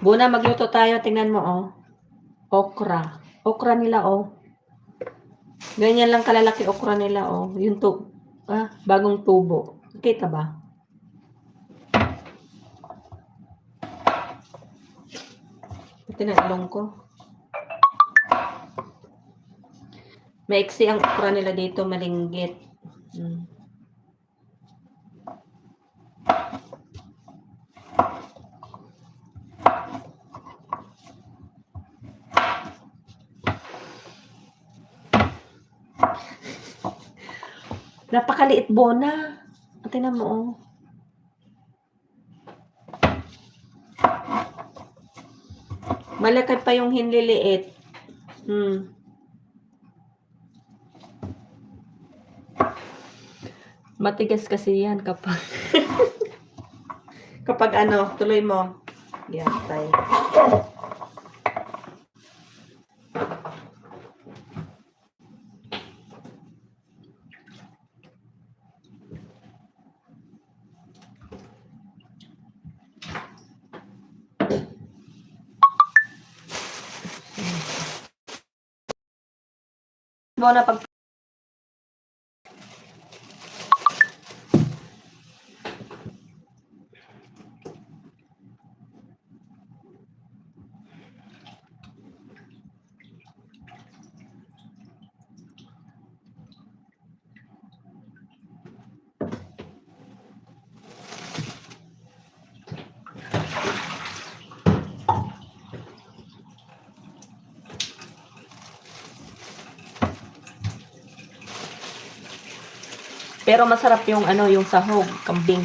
Buna, magluto tayo. Tingnan mo, oh. Okra. Okra nila, oh. Ganyan lang kalalaki okra nila, oh. Yung bagong tubo. Kita ba? Pati na ilong ko. Maiksi ang okra nila dito, malinggit. Napakaliit, Bona. Tingnan mo, oh. Malaki pa yung hinliliit. Matigas kasi yan kapag kapag ano, tuloy mo. Yan, tayo. Bona, pag pero masarap yung ano, yung sahog, kambing.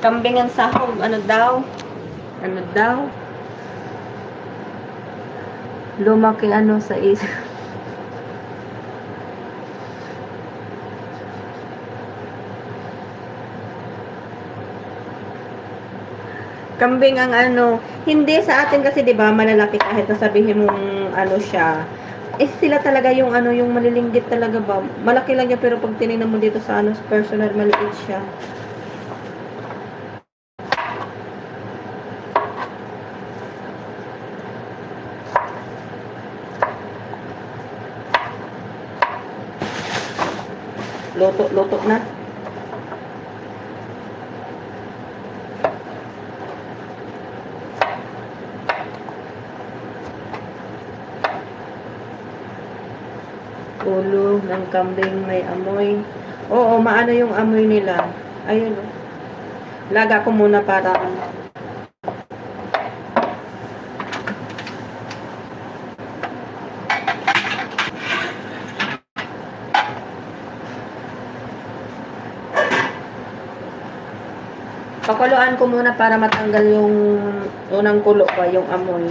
Kambing ang sahog. Ano daw? Ano daw? Lumaki ano sa isip. Kambing ang ano. Hindi sa atin kasi 'di ba malalaki kahit na sabihin mong ano siya. Sila talaga yung ano, yung malilinggit talaga ba. Malaki lang yan pero pag tinignan mo dito sa ano, personal maliit siya. Luto na. Ulo ng kambing may amoy. Oo, maano yung amoy nila. Ayun. Laga ko muna para pakuluan ko muna para matanggal yung unang kulo pa, yung amoy.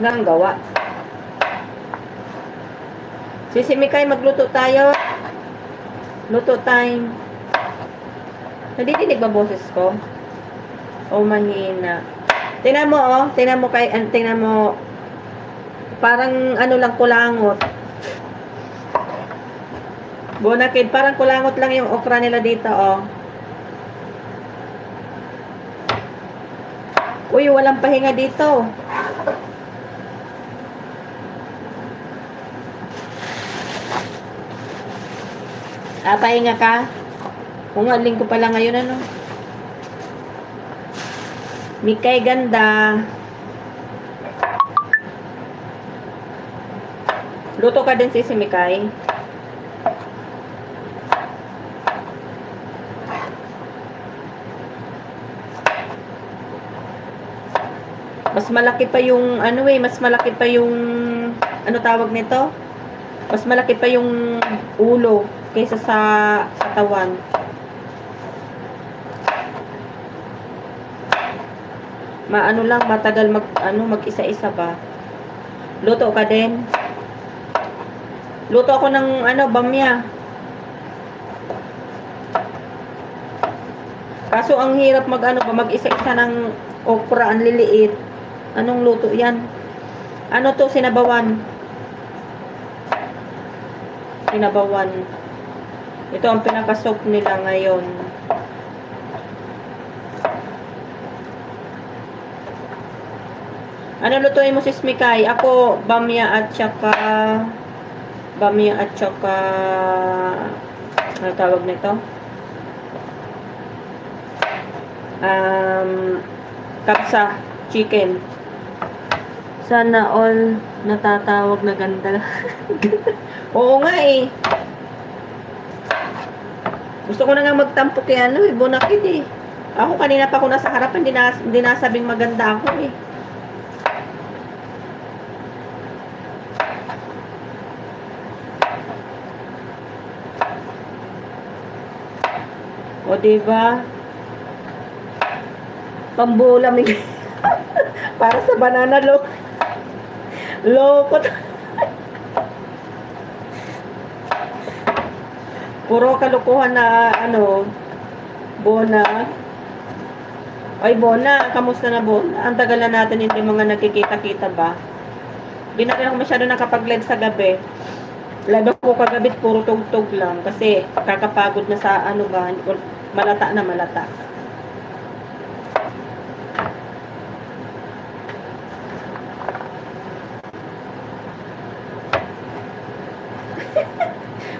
Nang gawa. Sisi Mikay, magluto tayo. Luto time. Nadidinig ba boses ko? O mahina? Tingnan mo, oh. Tingnan mo. Parang ano lang, kulangot. Bonakid, parang kulangot lang yung okra nila dito, oh. Uy, walang pahinga dito. Pahinga ka? Kung linggo pala ngayon, ano? Mikay, ganda. Luto ka din, Sis Mikay. Mas malaki pa yung, ano mas malaki pa yung, ano tawag nito? Mas malaki pa yung ulo kaysa sa katawan. Maano lang, matagal mag-isa-isa ba? Luto ka din. Luto ako ng, bamya. Kaso ang hirap mag-isa-isa ng okra, ang liliit. Anong luto yan? Ano to, sinabawan? Sinabawan. Ito ang pinaka-soup nila ngayon. Ano lutuin mo, Sis Mikay? Ako, bamya at saka ano tawag nito? Kapsa chicken. Sana all natatawag na ganda. Oo nga eh. Gusto ko na nga magtampo kay Bonakid eh. Ako kanina pa ako nasa harapan, hindi nasabing maganda ako eh. O diba? Pambola may para sa banana loko. Puro kalukuhan na Bona. Ay Bona, kamusta na Bona? Ang tagal na natin hindi mga nagkikita-kita ba? Hindi na rin ako masyado nakapag-live sa gabi. Live ako kagabi, puro tugtog lang kasi kakapagod na sa malata na malata.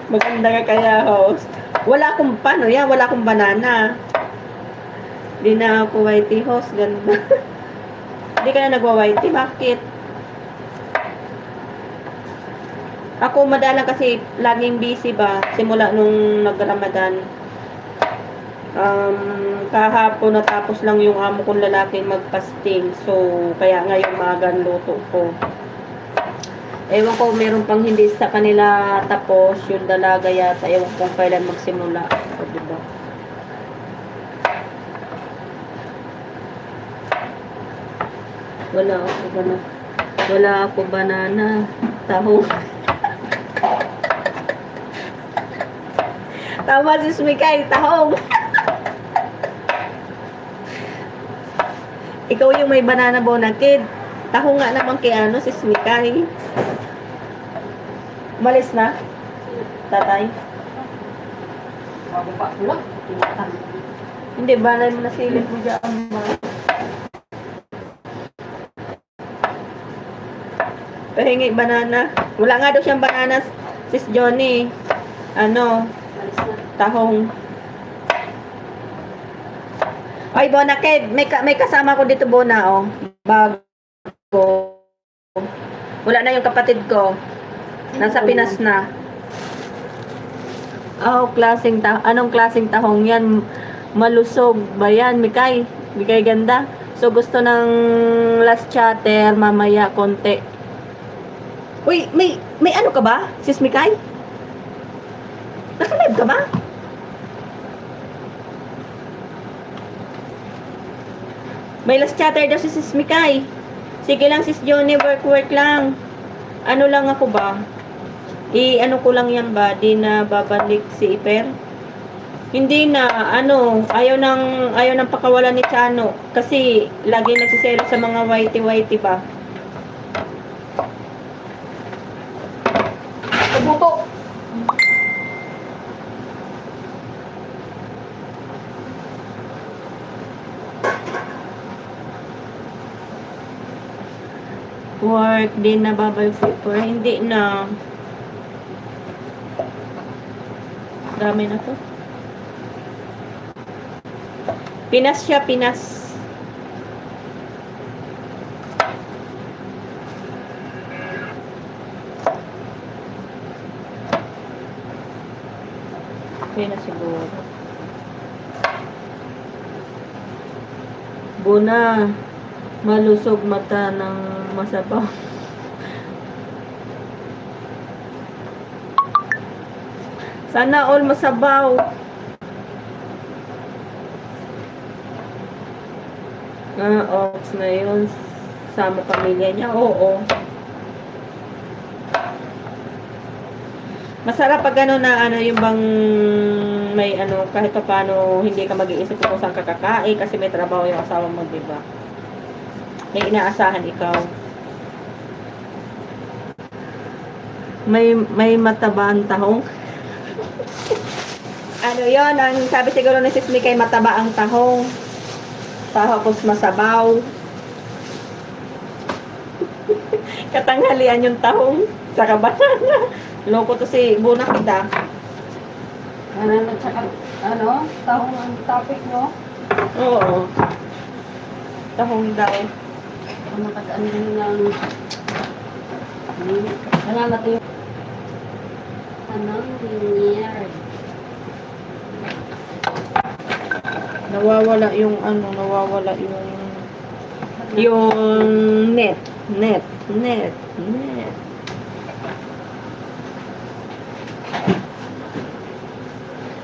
Maganda ka kaya, host. Wala akong wala akong banana. Di na ako whitey, host. Ganda. Hindi ka na nagwa-whitey. Bakit? Ako madalang kasi laging busy ba. Simula nung nag-Ramadan. Kahapon natapos lang yung amo kong lalaki magpasting. So, kaya ngayon maagang luto ko. Ewan ko, meron pang hindi sa kanila tapos, yung dalaga yata. Ewan kung kailan magsimula. O, diba? Wala ako banana. Taho. Tama si Smikay, tahong. Ikaw yung may banana Bonakid. Taho nga naman kay si Smikay. Umalis na? Tatay? Mababa ko lang. Hindi, banay mo na silip mo dyan. Pahingi banana. Wala nga daw siyang banana, Sis Johnny. Tahong. Ay, Bonakid. May kasama ko dito, Bona, Bago. Wala na yung kapatid ko. Nasa Pinas na. Anong klaseng tahong yan? Malusog ba yan, Mikay? Mikay ganda. So, gusto ng last chatter, mamaya, konti. Uy, may ano ka ba, Sis Mikay? Naka-live ka ba? May last chatter daw si Sis Mikay. Sige lang, Sis Johnny, work lang. Ano lang ako ba? Ano ko lang yan ba? Di na babalik si Iper? Hindi na, ayaw ng pakawalan ni Chano. Kasi, lagi nagsiselo sa mga whitey-whitey ba? Buto! Work, di na babalik si Iper. Hindi na. Dami na to. Pinas siya, Pinas. Okay na siguro. Buna, malusog mata ng masabaw. Sana all masabaw. Ox na yun. Sama pamilya niya. Oo. Masarap pag ano na ano yung bang may ano kahit pa paano hindi ka mag-iisip kung saan ka kakain kasi may trabaho yung asawa mo, di ba? May inaasahan ikaw. May mataba ang tahong. Ano yon ang sabi siguro ni Sis Mikay, mataba ang tahong. Tapos masabaw. Katanghalian yung tahong sa kabanana. Loko to si Buna kita. Ano, tsaka, tahong ang topic mo? Oo. Tahong daw. Ano nakadaan din ng... Salamat yung... Anong linear? Nawawala yung yung net.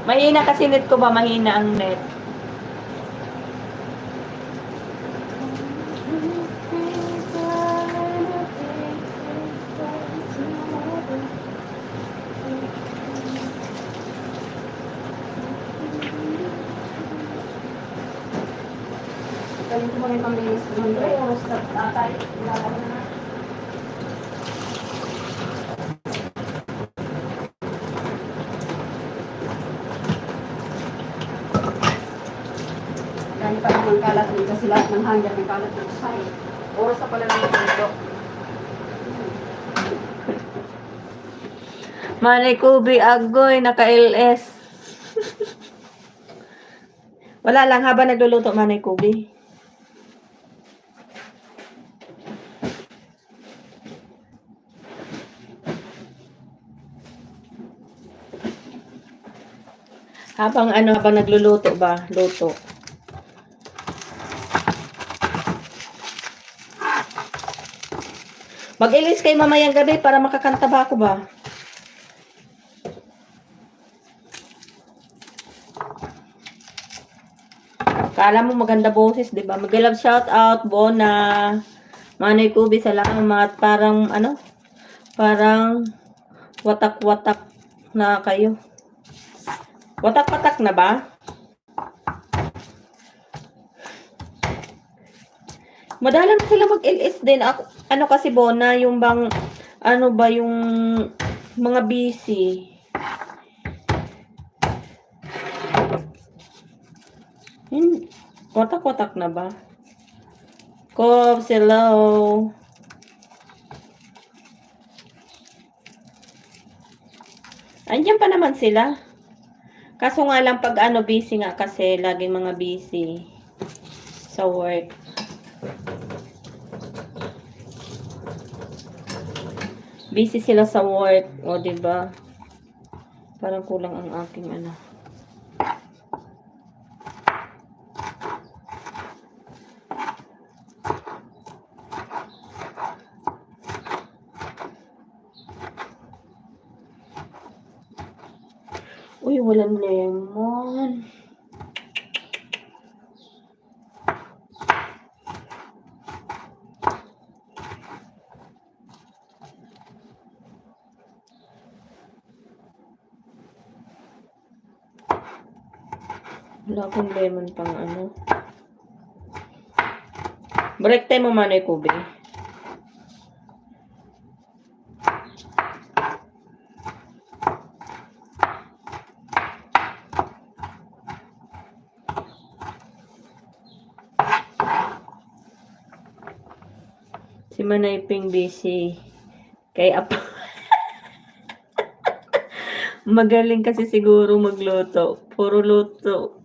Mahina kasi net ko ba? Mahina ang net. Galing ko rin pang-linis ko ng oras na tatay. Dahil pa naman kalat din kasi lahat ng hanger may kalat ng side. Oras na pala ng dito. Manay Kubi Agoy, naka-LS. Wala lang habang nagluluto Manay Kubi. Habang nagluluto ba? Luto. Mag-ilis kayo mamayang gabi para makakanta ba ako ba? Kala mo maganda boses, di ba? Mag-love shout out, Bona. Manay Kubi, salamat. Parang, parang watak-watak na kayo. Watak-watak na ba? Madalang sila mag-LS din. Ako, kasi Bona, yung bang, yung mga busy. Watak-watak na ba? Cobs, hello. Andiyan pa naman sila. Kaso nga lang pag busy nga kasi, laging mga busy sa work. Busy sila sa work, o diba? Parang kulang ang aking Uy, walang lemon. Wala akong lemon pang Break time mo Manay Kubi. Si Manay Ping busy. Kay Apo. Magaling kasi siguro magluto. Puro luto.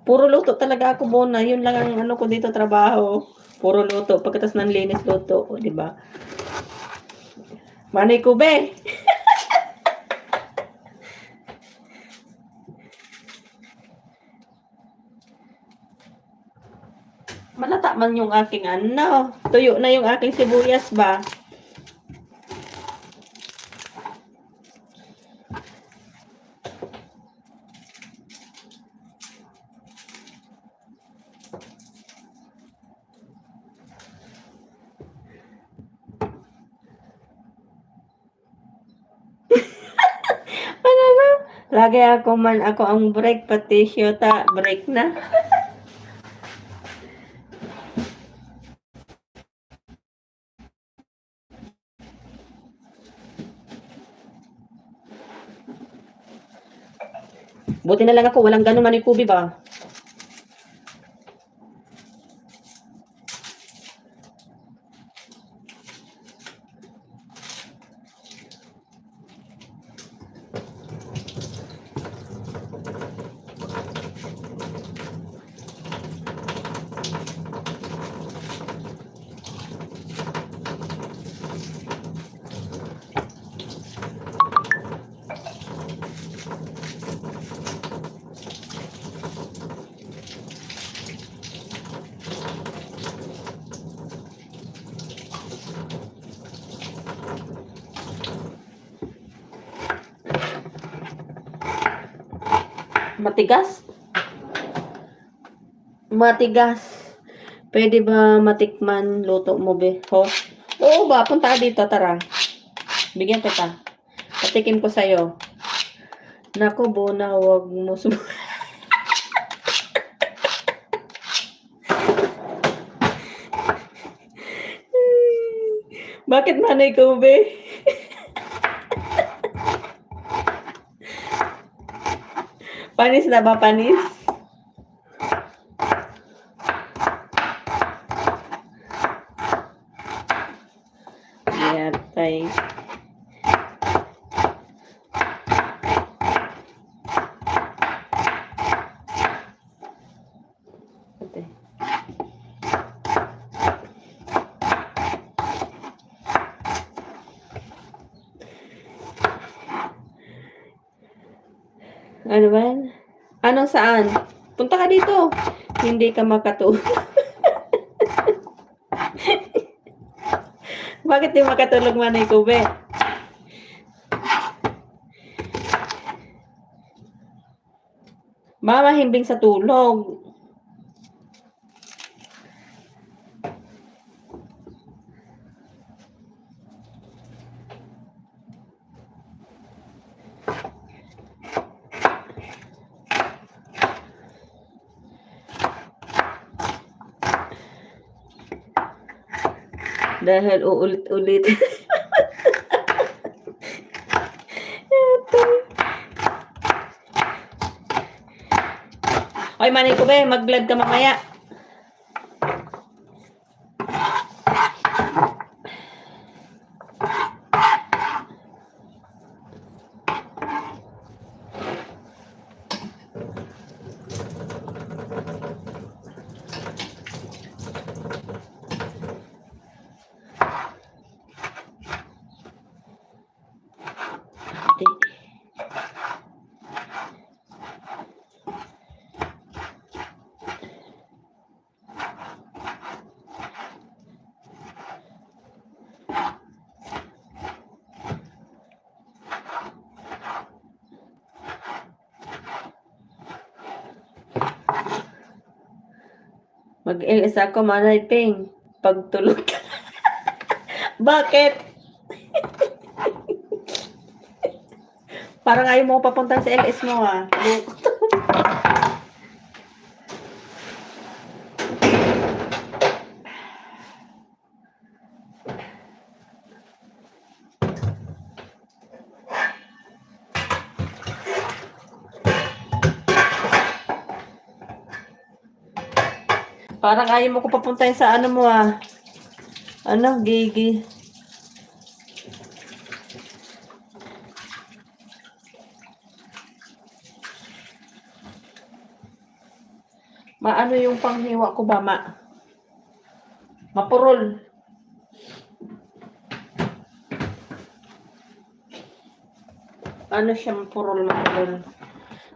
Puro luto talaga ako, Bona. Yun lang ang ko dito trabaho. Puro luto. Pagkatas ng linis luto. O, diba? Manay Kubi. Malata man yung aking ano. Tuyo na yung aking sibuyas ba? Ano na? Lagi ako ang break, pati siyota break na. Buti na lang ako, walang ganong manikubi ba? Matigas? Matigas. Pwede ba matikman luto mo, be? Ho? Oo ba? Punta ka dito, tara. Bigyan kita. Patikim ko sa'yo. Nako, Bona, wag mo Bakit manay ko, be? Panis na ba, panis? Yatay. Ate. Ano ba? Anong saan? Punta ka dito. Hindi ka makatulog. Bakit di makatulog manay ko, be? Mama, himbing sa tulog. Dahil uulit-ulit. Oy, manay ko, be, mag-vlog ka mamaya. Mag-LS ako, manay ping. Pagtulog ka. Bakit? Parang ayaw mo papunta sa LS mo, ah. Parang ayaw mo ko papuntahin sa ano mo, ah. Ano, gigi. Maano yung panghiwa ko ba, ma? Mapurol. Ano siya, mapurol.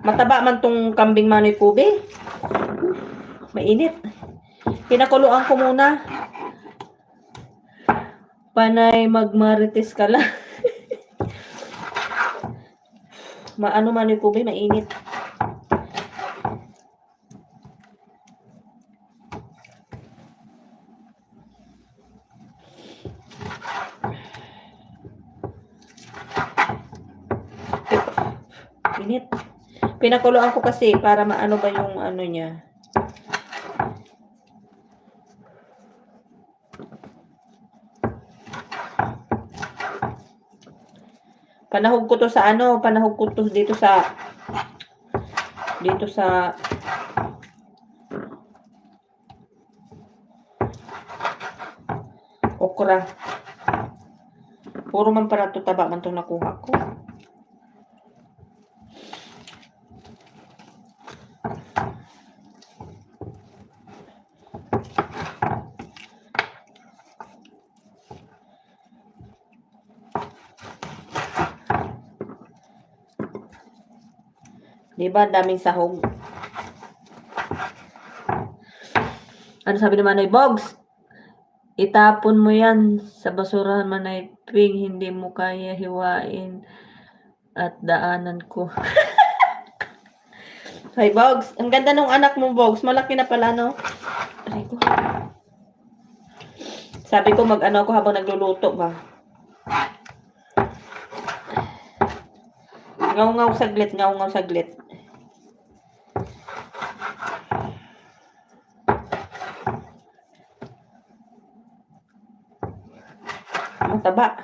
Mataba man tong kambing manay pube. Mainit. Pinakuluan ko muna. Panay magmarites ka lang. Maano man yung kubay, mainit. Init. Pinakuluan ko kasi para maano ba yung ano niya. Panahog ko to sa ano, panahog ko to dito sa okra. Puro man para to taba man tong nakuha ko. Diba, daming sahog. Ano sabi naman ay Bogs? Itapon mo yan sa basurahan, Manay Ping, hindi mo kaya hiwain at daanan ko. Hi, Bogs. Ang ganda nung anak mo, Bogs. Malaki na pala, no? Aray ko. Sabi ko, mag-ano ako habang nagluluto ba? Ngaw-ngaw saglit, ngaw-ngaw saglit. Mataba.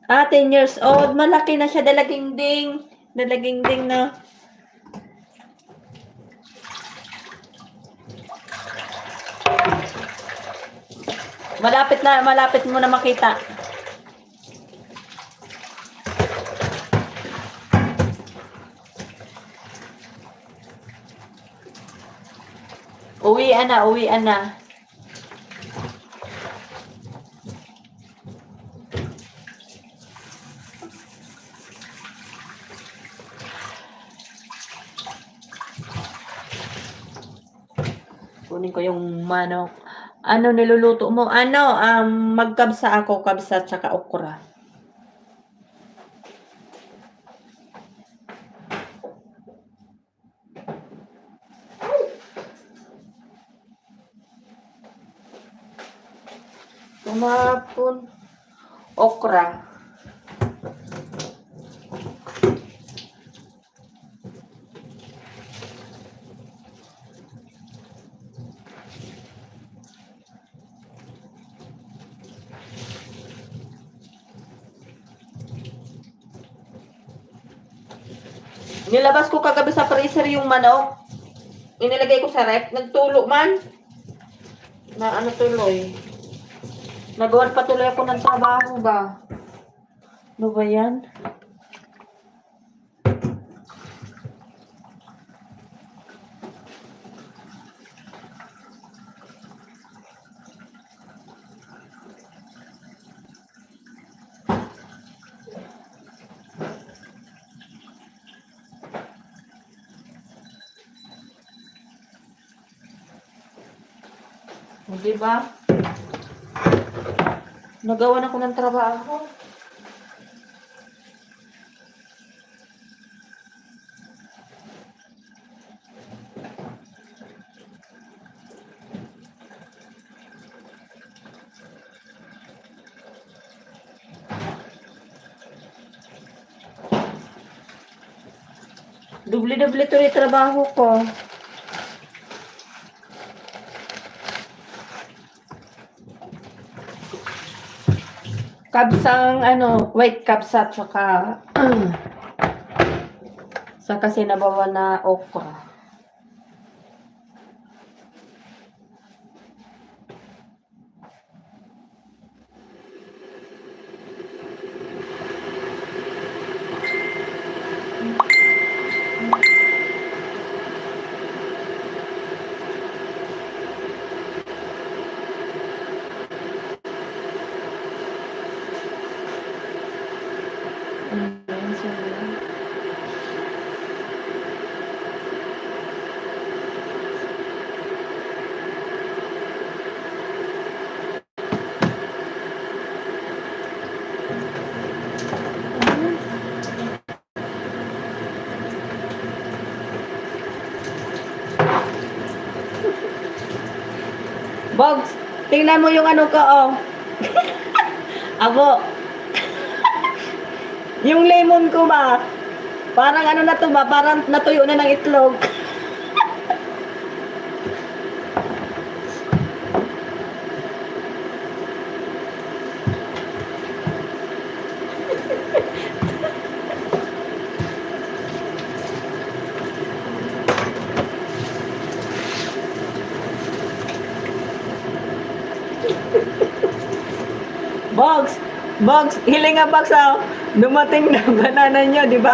10 years old. Malaki na siya. Dalaging-ding. Dalaging-ding na. Malapit mo na makita. Uwian na. Kunin ko yung manok. Ano niluluto mo? Magkabsa ako, kabsa tsaka okra. Tumapon. Okra. Nilabas ko kagabi sa freezer yung manok. Inilagay ko sa rep. Nagtulo man. Na ano tuloy. Nagawan pa tuloy ako ng trabaho ba? Ano ba yan? Di ba? Nagawan ako ng trabaho. Dubli-dubli tuloy trabaho ko. Kabsang white kabsa tsaka sa kasi nabawa na okra. Bogs, tingnan mo yung ano ko, oh. Abo. Yung lemon ko ba? Parang ano na to ba? Parang natuyo na ng itlog. Bogs, Bogs, hiling nga Bogs, oh. Dumating na banana nyo, di ba?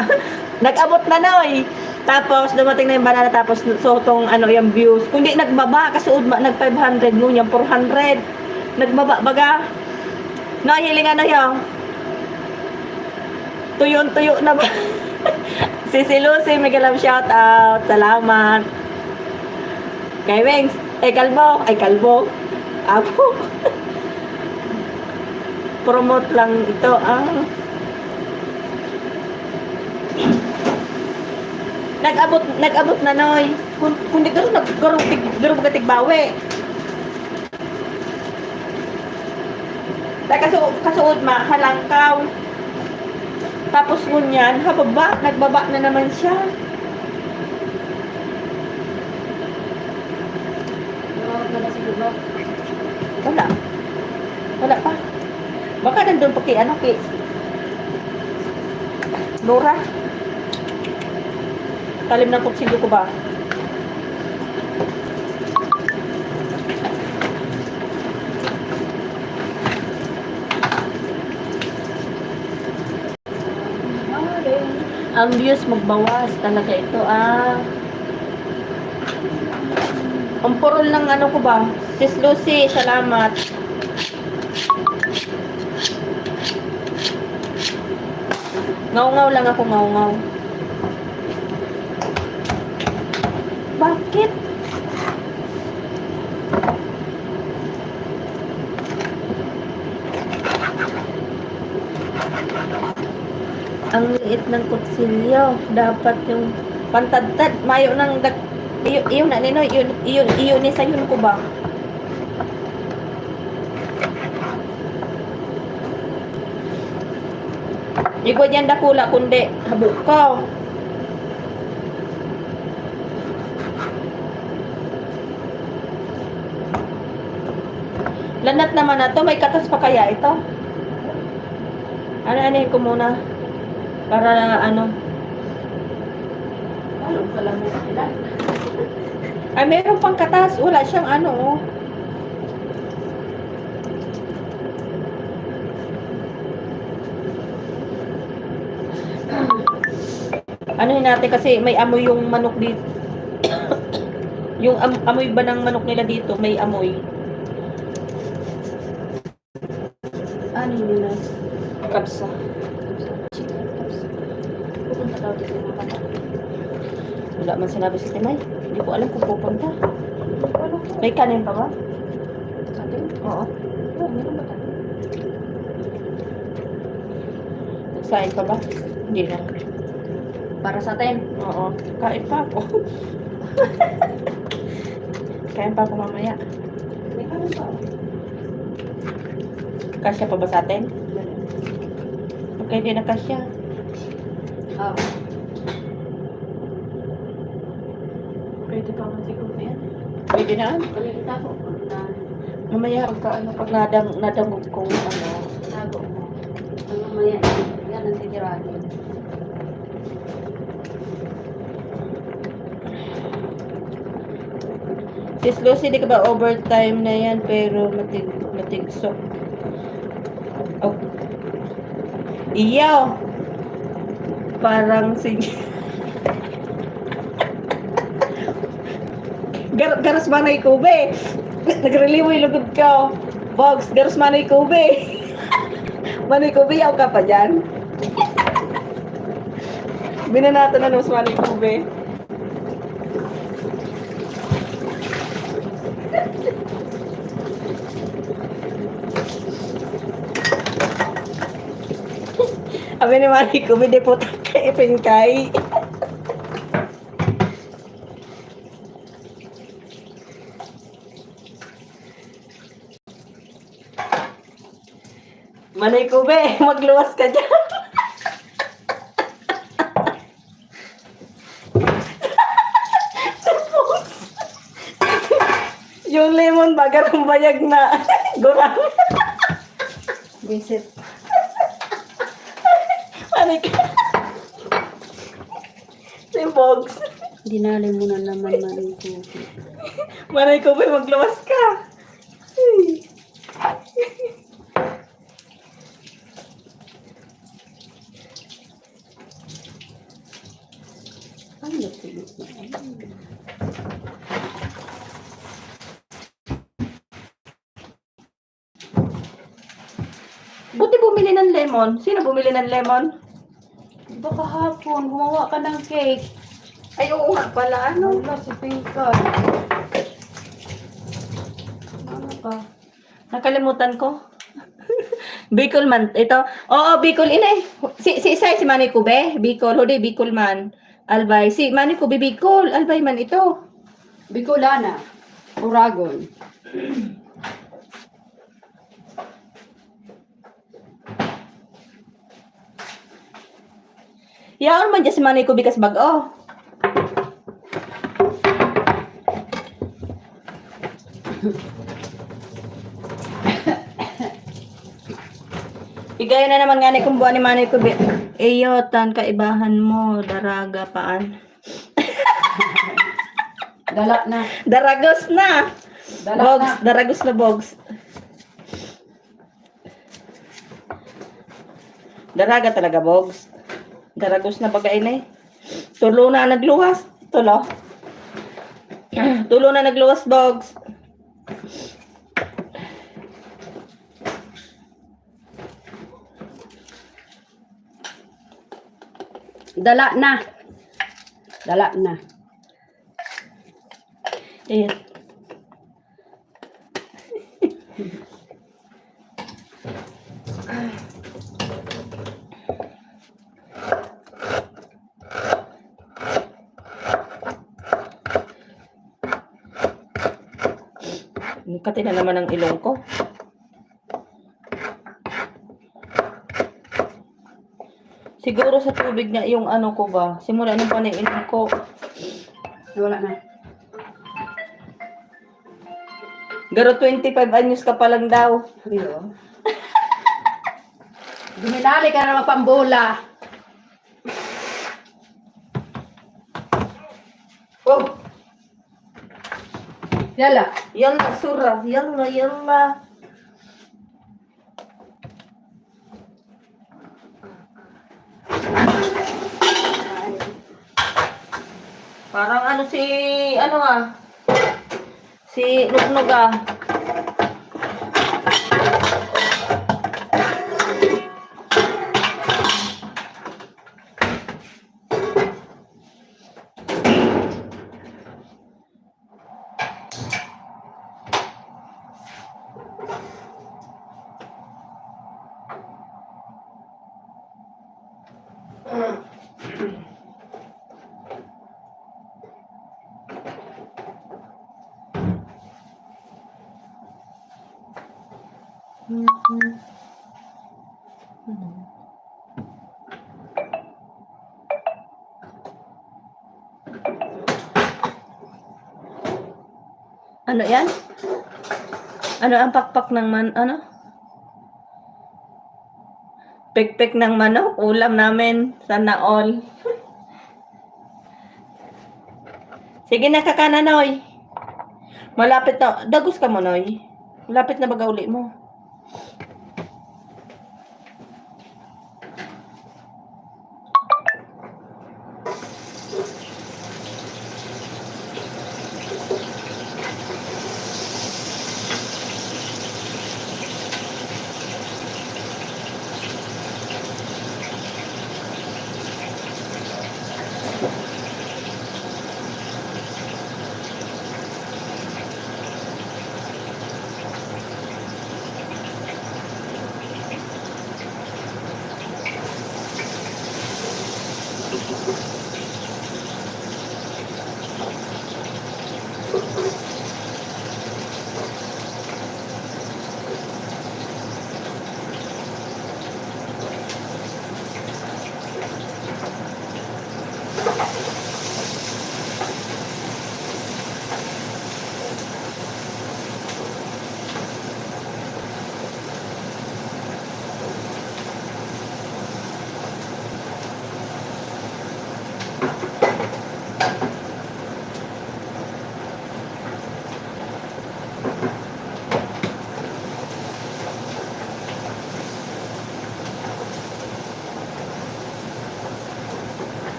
Nag-abot na Noy. Tapos dumating na yung banana, tapos so tong ano yung views. Kundi nagbaba kasi nag 500 mo yung 400. Nagbaba baga. Noy, hiling ano yung tuyo na ba? Si Lucy, mega love shout out. Salamat. Kay Wings, Kalbo. Ako. Promote lang ito, Nag-abot na Noy. Kundi garo naggarong tigbawi. Dahil kasuod halangkaw. Tapos ngunyan, nagbaba na naman siya. Wala pa. Baka nandun pa kay Nora. Talim ng kutsilyo ko ba? Ang views magbawas talaga ito, Ang purol ng ano ko ba? Sis Lucy, salamat. Ngaw-ngaw lang ako, ngaw-ngaw. Bakit? Ang liit ng kutsilyo. Dapat yung pantadtad. Mayo ng iyon na nino. Iyon ni sayon ko ba? Igo dyan dakula kundi habuk ko. Lanat naman na to. May katas pa kaya ito? Ano-ano ko muna. Para ano. Alam ko lang mo sila. Ay, meron pang katas. Wala siyang ano, oh. Ano natin kasi may amoy yung manok dito. Yung amoy ba ng manok nila dito, may amoy. Ano yun na? Kapsa. Pupunta daw dito mga bata. Wala man sinabi si Timay. Hindi ko alam kung pupunta. May kanin pa ba? Kanin? Oo. Oo, meron ba kanin? Nagsain pa ba? Hindi na. Para sa atin. Oo. Kain pa ako. Kain pa ako mamaya. May kanin pa. Kasya pa ba sa atin? Okay, di na kasya. Oo. Pwede pa man siguro yan. Pwede na. Kanina ko. Mamaya pag nadamog kong ano. Tago mo. Ang mamaya, yan ang titirahin. Sis Lucy, di ka ba overtime na yan pero matigsok. Oh. Iyaw. Parang si garas ba na ikube? Nagreliway lugod ka. Bogs, garas man na ikube. Manay kube, yaw ka pa dyan. Binanato na nung manay kube. Abi ni manay kube, di po tayo ipingkay. Manay Kube, magluwas ka dyan. Yung lemon bagar ang bayag na gurang. Visit. Manay ka. Si Bogs. Dinali mo na naman Manay Kube. Manay Kube, magluwas ka. Ay, nagsilit na. Buti bumili ng lemon. Sino bumili ng lemon? Di ba kahapon, gumawa ka ng cake? Ay, oo nga pala. Ano? Wala si Pinkan. Ano ka? Nakalimutan ko. Bicol man. Ito. Oo, Bicol. Inay. Si Isay, si Manay Kube. Bicol. Hudi, Bicol man. Albay. Si Manay Kube, Bicol. Albay man ito. Bicolana. Uragon. Yaon man dyan si Manay Kube kas bag-o. Igaya na naman nga ni kumbuan ni Manay Kube. Eyotan, kaibahan mo. Daraga paan. Dala na. Daragos na. Dala Bogs. na. Daragos na Bogs. Daraga talaga Bogs. Daragos na bagay na eh. Tulo na nagluwas. Tulo. Tulo na nagluwas Bogs. Dala na. Dala na. Ayan. Kati na naman ang ilong ko. Siguro sa tubig na yung ano ko ba. Simula nung pa na yung ilong ko. Wala na. Garo 25 anyos ka pa lang daw. Iyo. Duminali ka na magpambola. Oh, Yala. yalla sura. Yalla, yalla. Parang ano si, ano ah. Si Nugnog ah. Ano yan? Ano ang pakpak ng ano? Pekpek ng manok, ulam namin, sana all. Sige na kakana, Noy. Malapit na, dagos ka mo, Noy. Malapit na baga uli mo.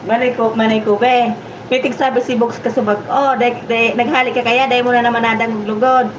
Manay ko, be. Pitig sabi si Box kasubag, oh, naghali ka kaya, dahil mo na naman nadang lugod.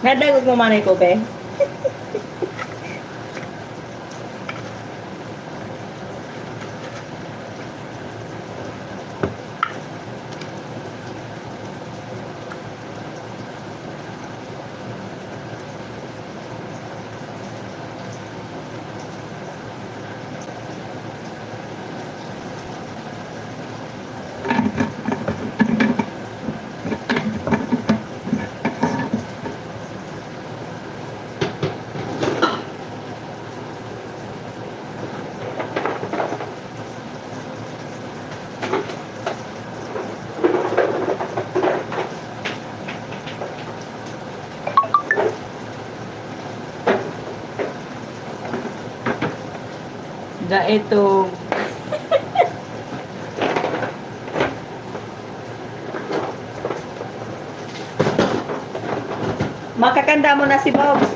Nadagog mo manay ko, be. Da ito. Makakanda mo na si Bobs.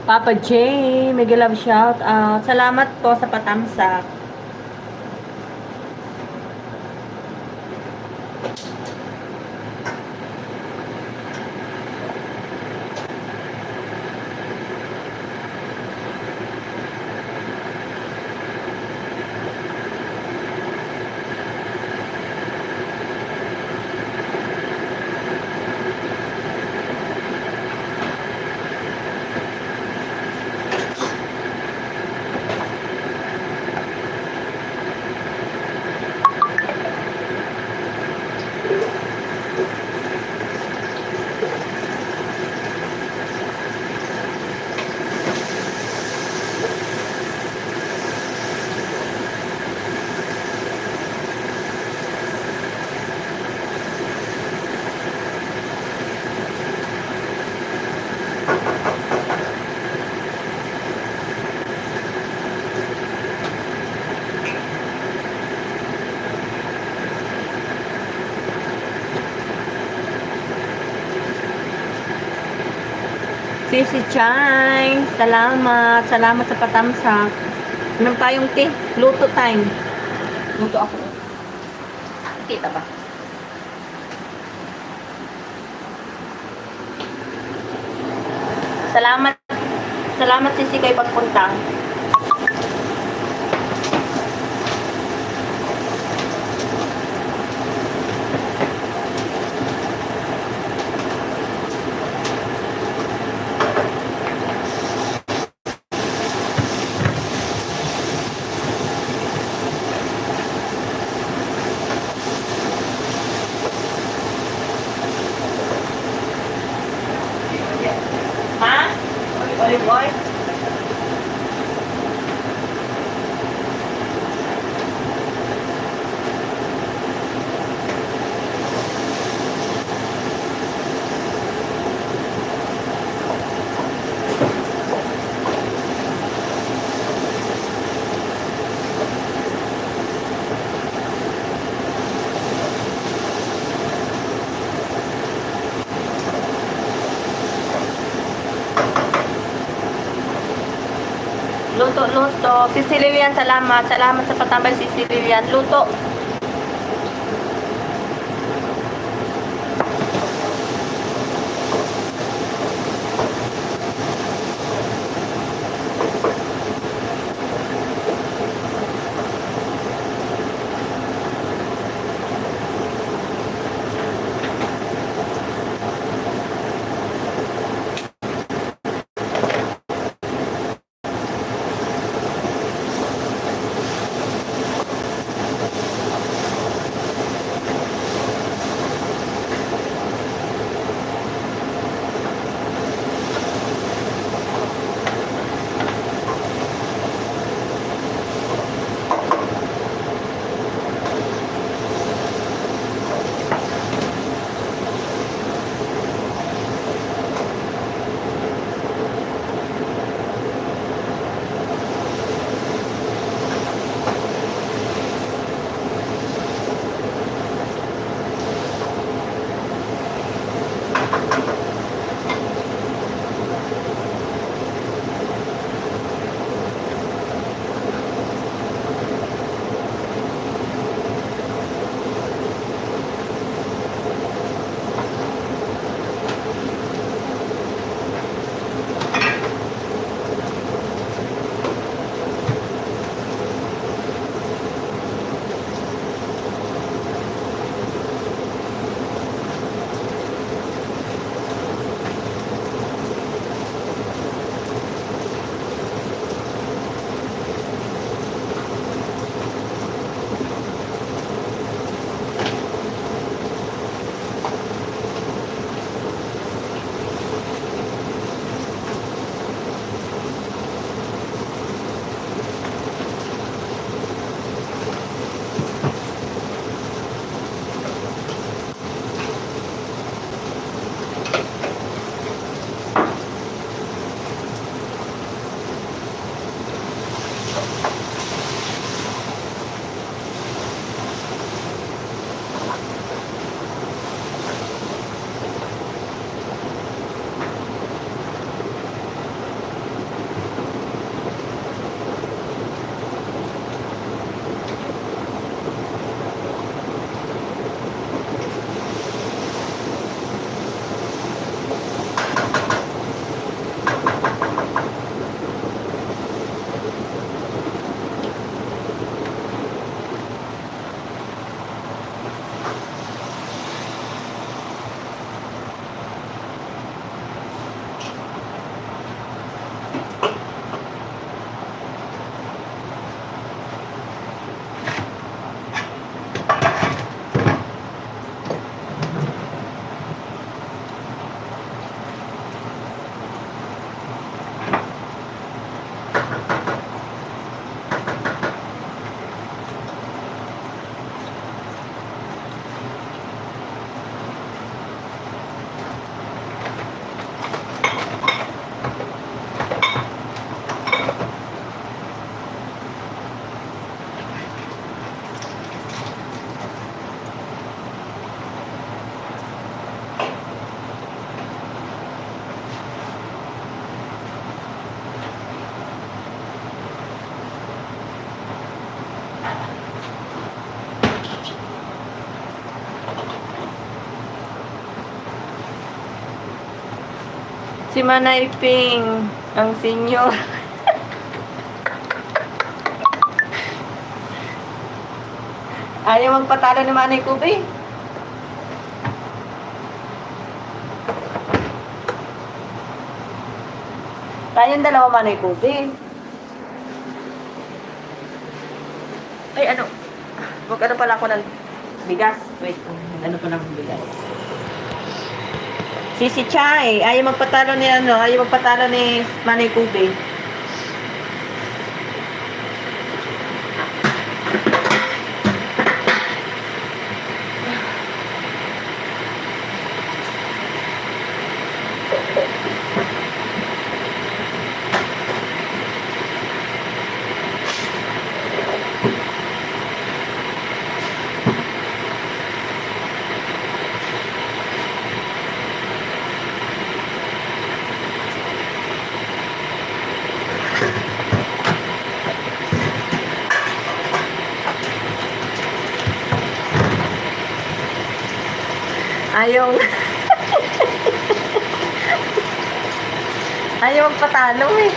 Papa J, mega love shout out. Salamat po sa patamsak. Sisi Chay, salamat. Salamat sa patamsak. Inom tayong tea. Luto time. Luto ako. Kita ba? Salamat. Salamat Sisi kay pagpunta. Ha? Olive oil? Luto, luto. Si Lilian, salamat. Salamat sa patambay si Lilian. Luto. Si Manay Ping, ang senior. Ayaw magpatalo ni Manay Kubi. Tayong dalawa Manay Kubi. Ay, ano? Wag ano pala ako ng bigas. Wait, ano pala ng bigas? Si Chai, ayaw magpatalo ni ayaw magpatalo ni Manay Kubi. Ayaw. Ayaw magpatalo eh.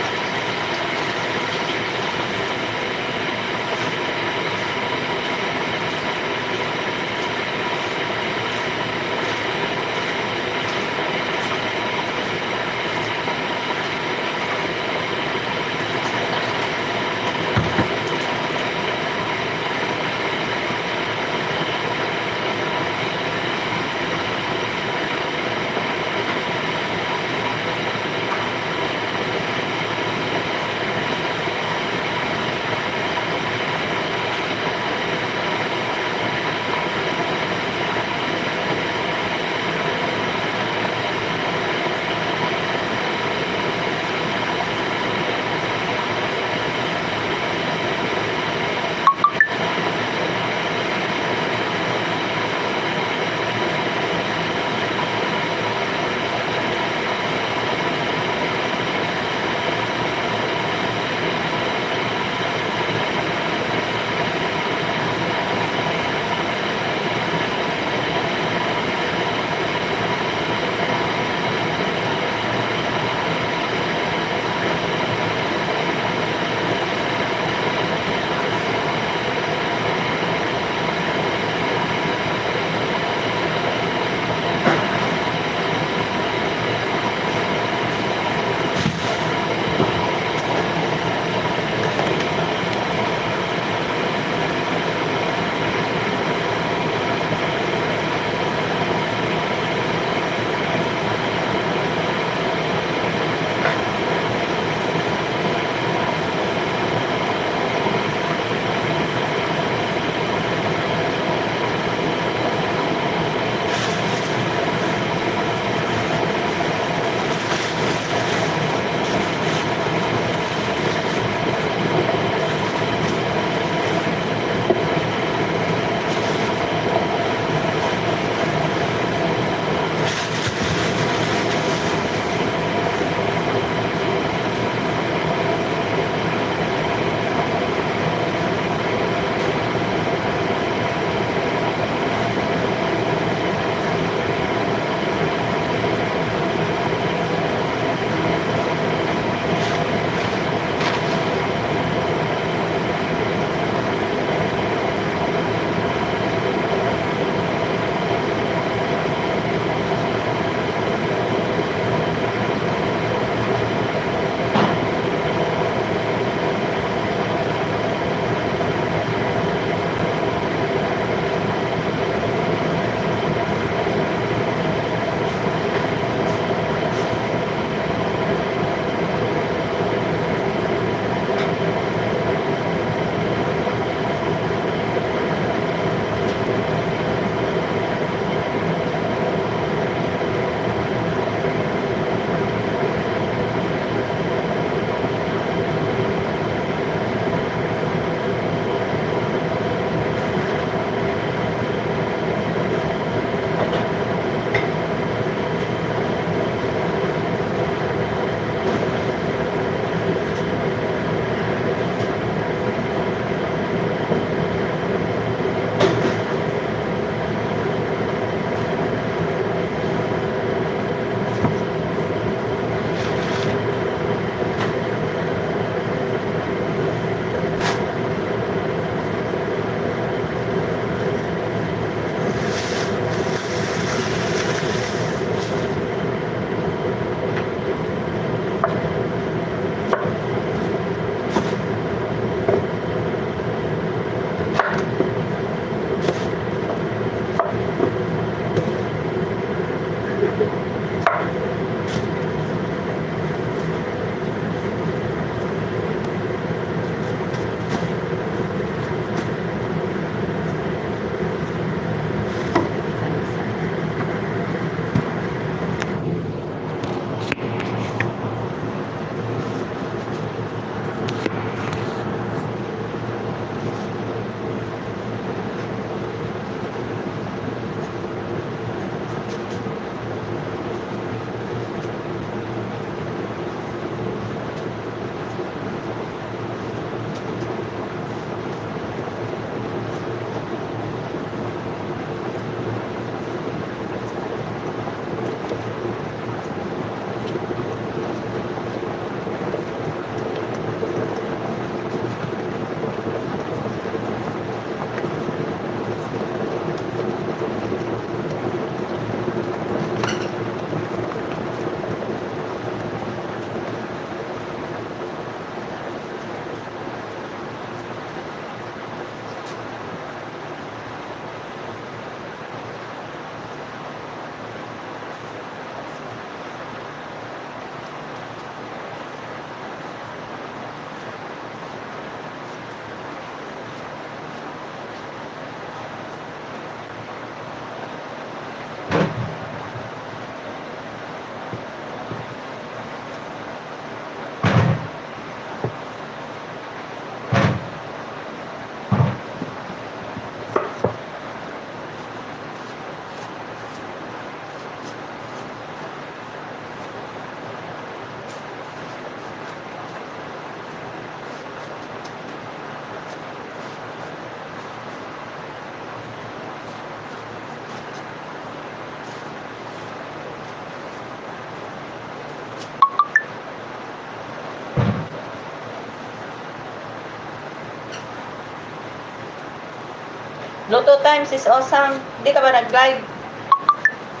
Luto times is awesome. Hindi ka ba nag-live?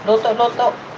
Luto, luto.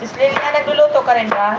Sis Lilia, nagluluto ka rin ba?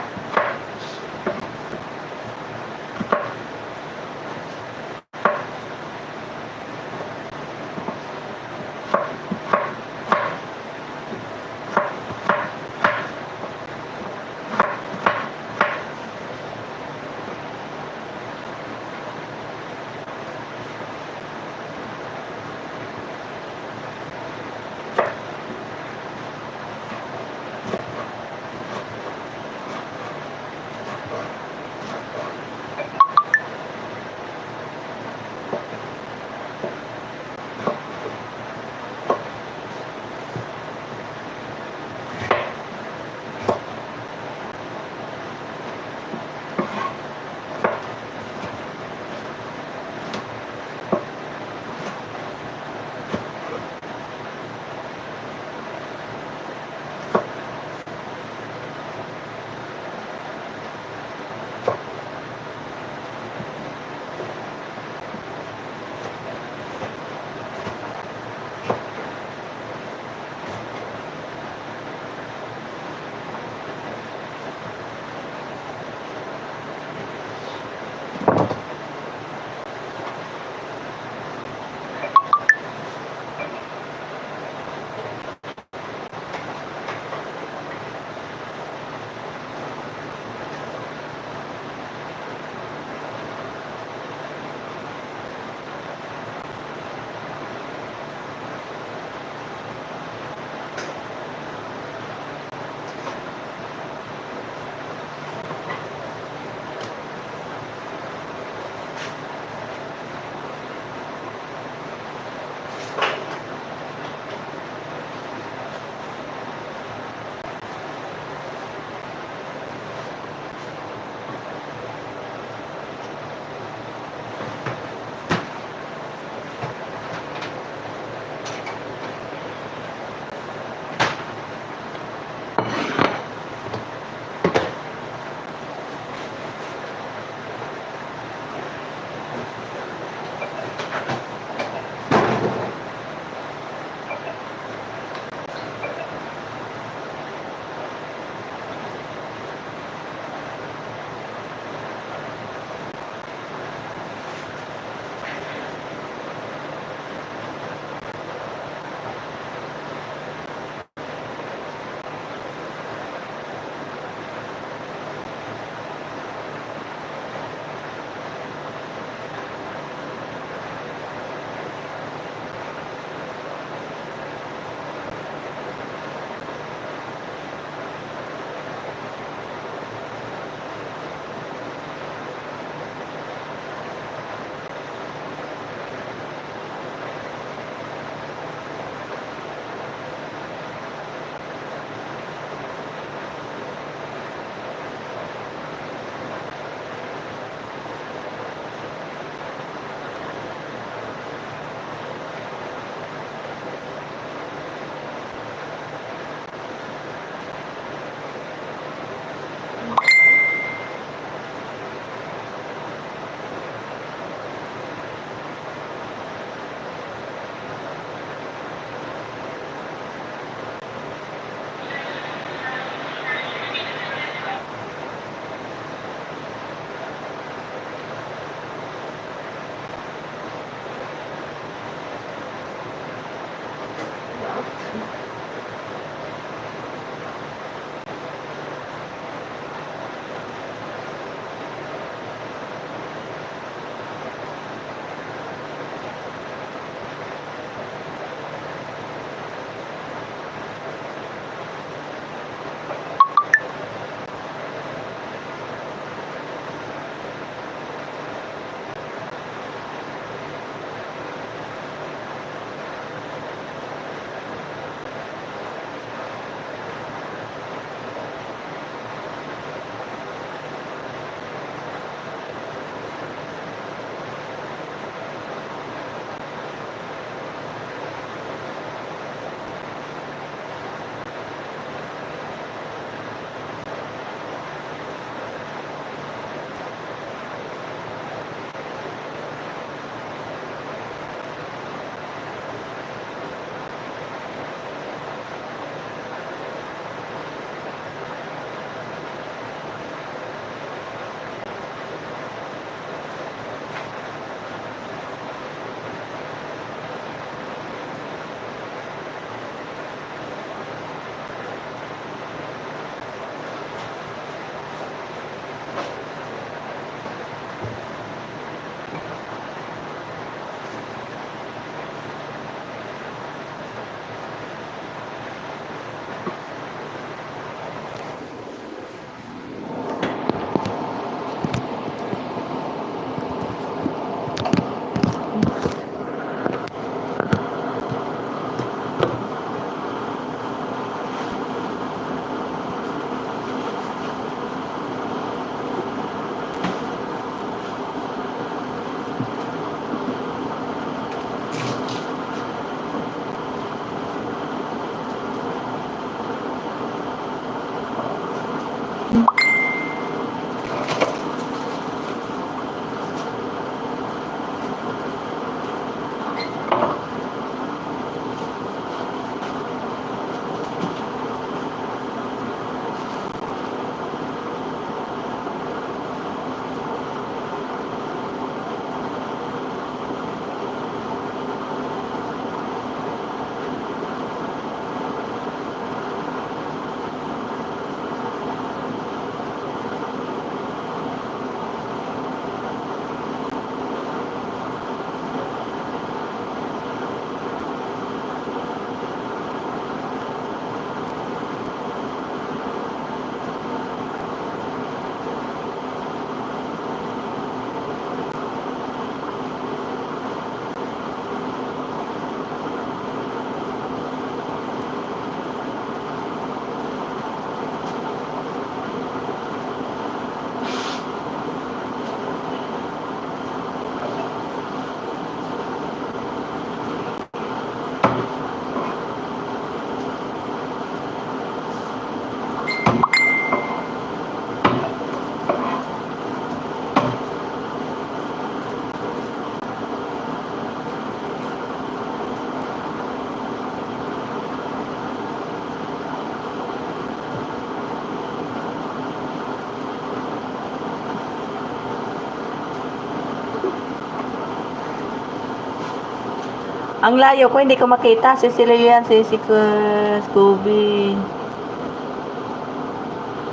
Ang layo ko, hindi ko makita. Si Lilian, si Scooby.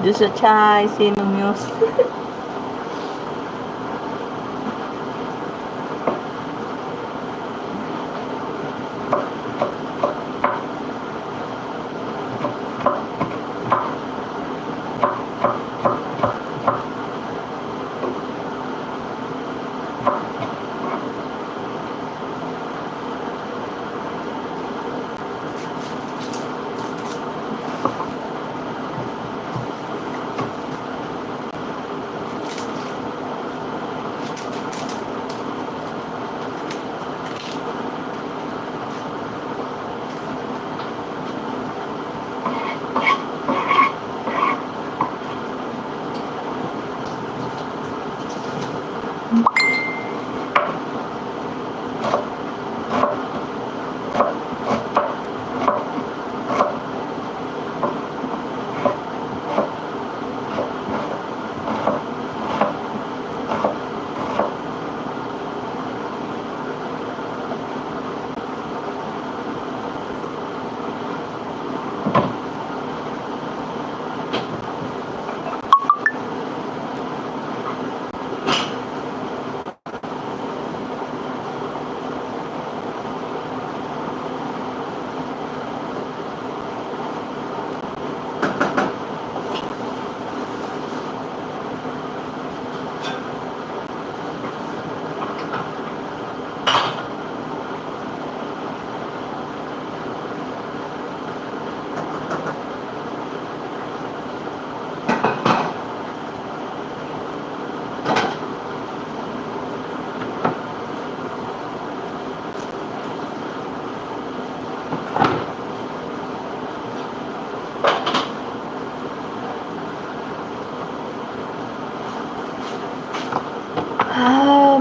Diyos sa Chay, si Muse.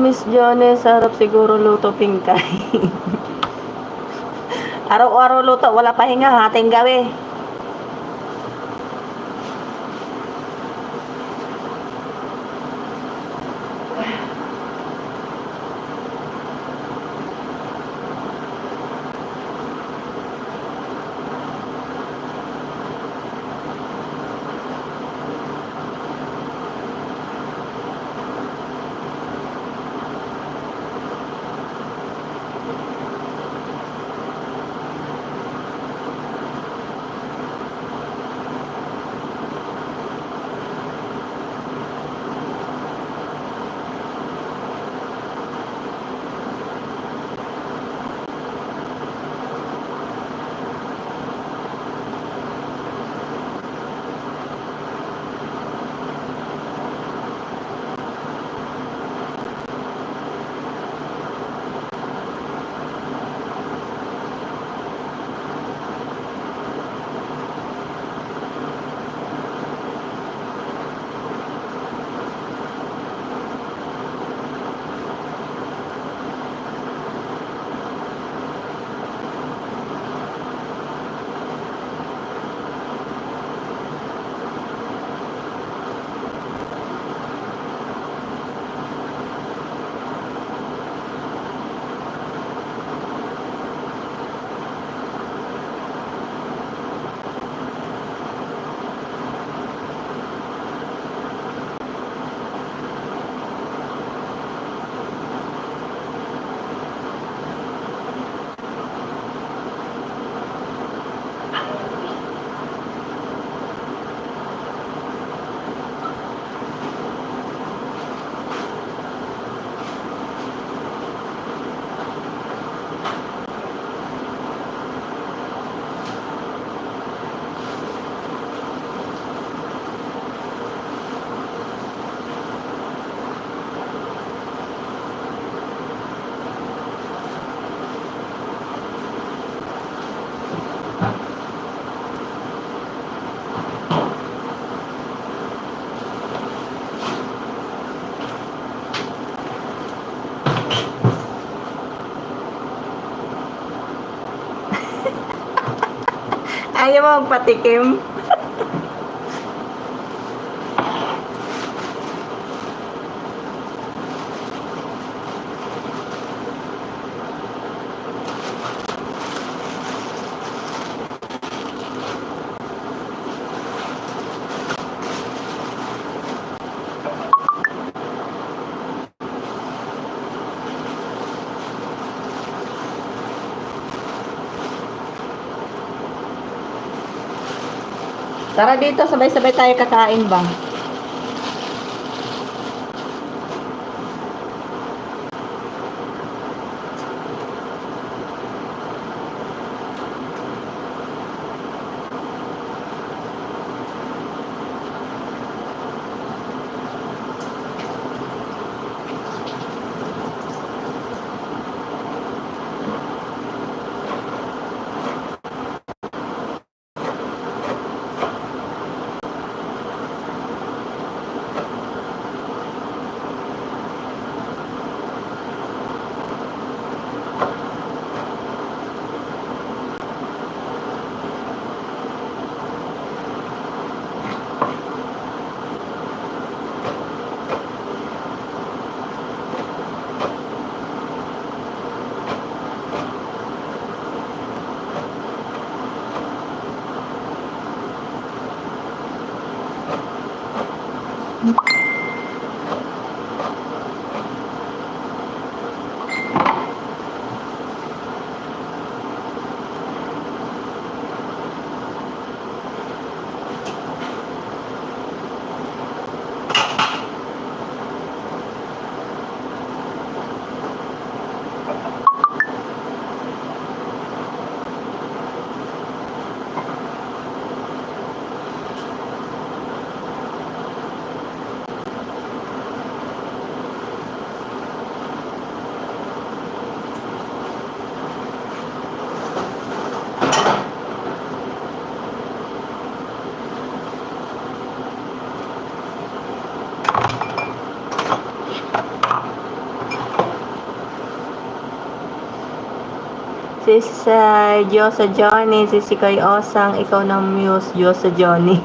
Miss Jones, sarap siguro luto pingkay. Araw-araw luto, wala pahinga, hating gawi. Ayaw mo magpatikim? Tara dito, sabay-sabay tayo kakain ba? Sis Diyosa Johnny, si Koy Osang, ikaw ng Muse, Diyosa Johnny.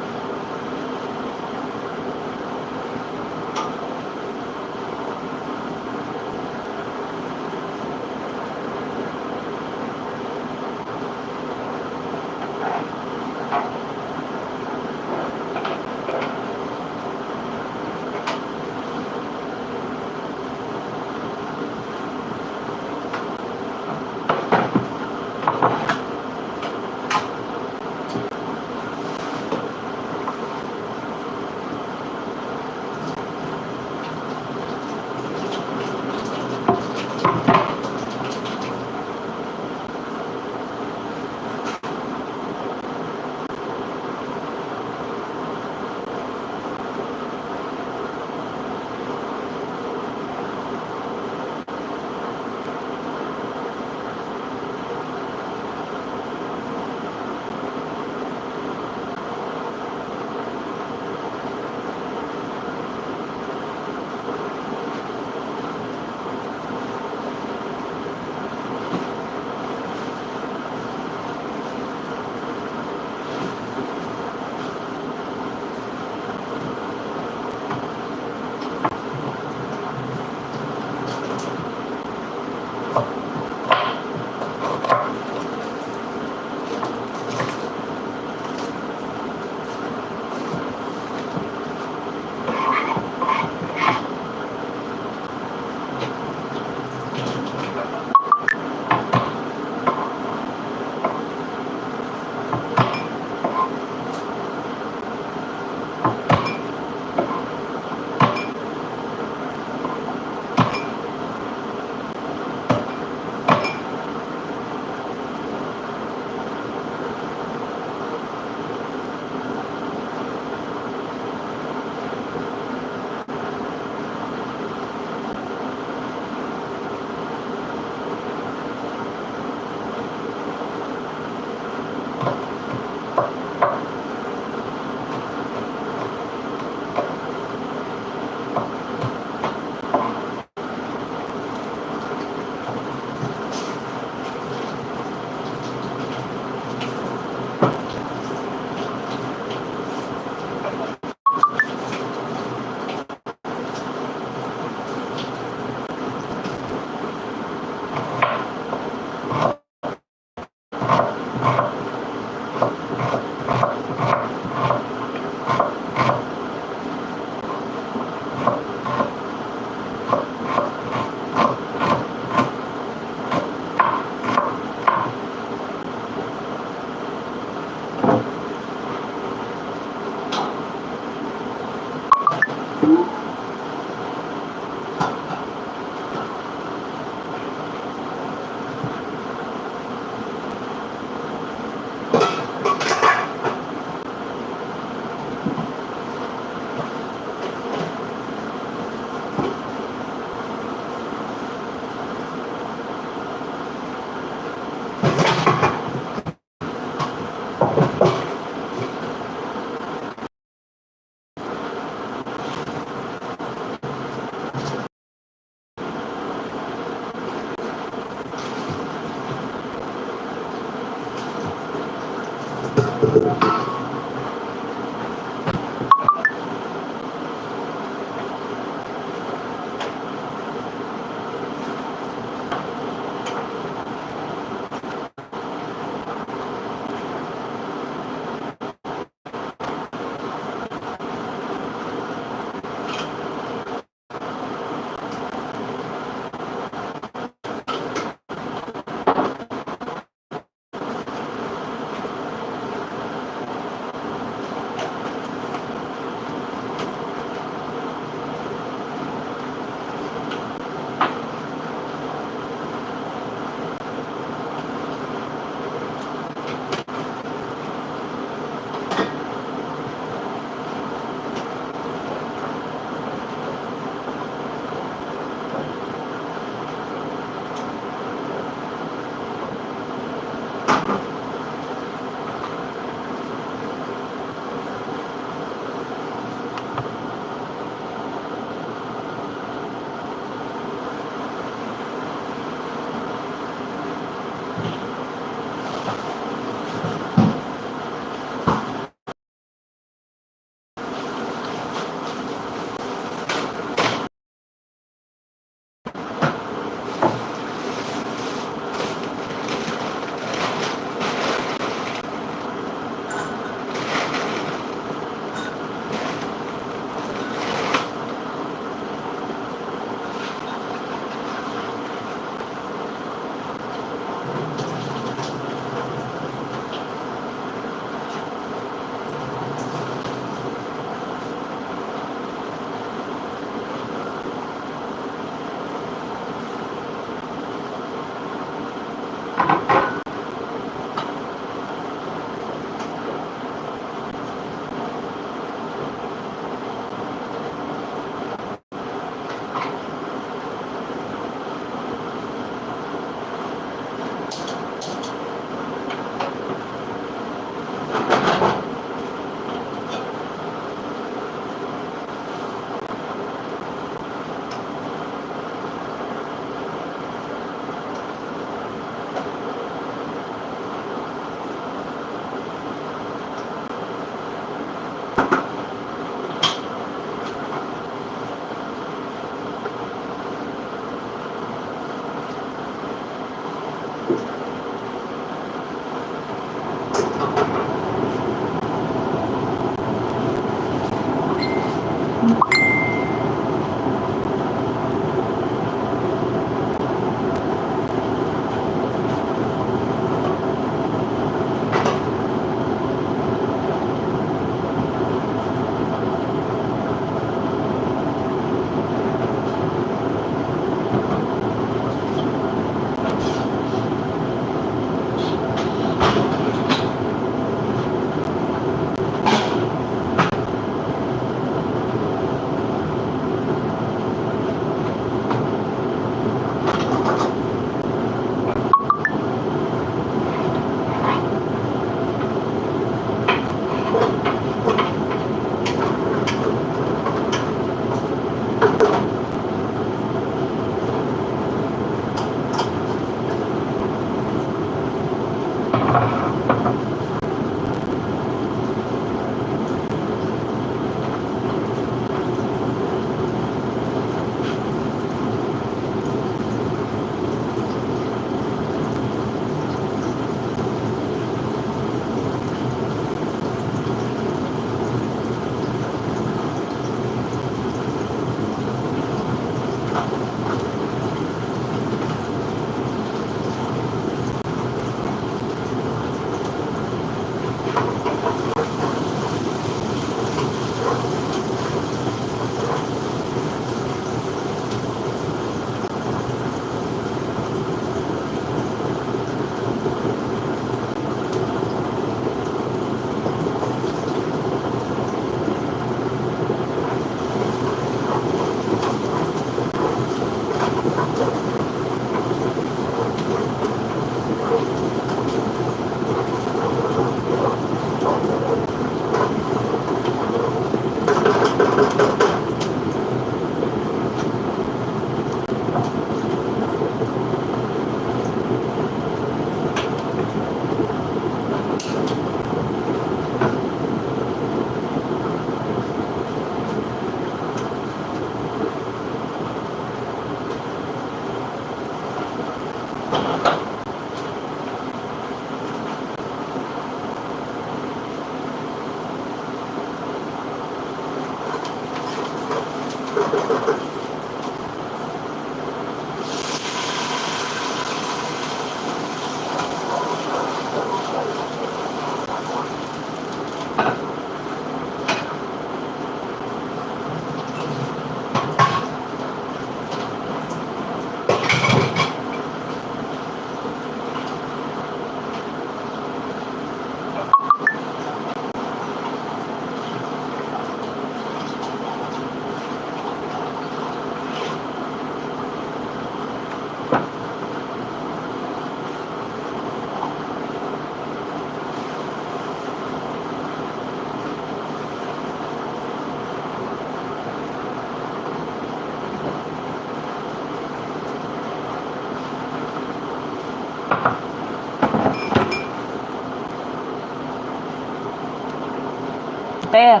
Per.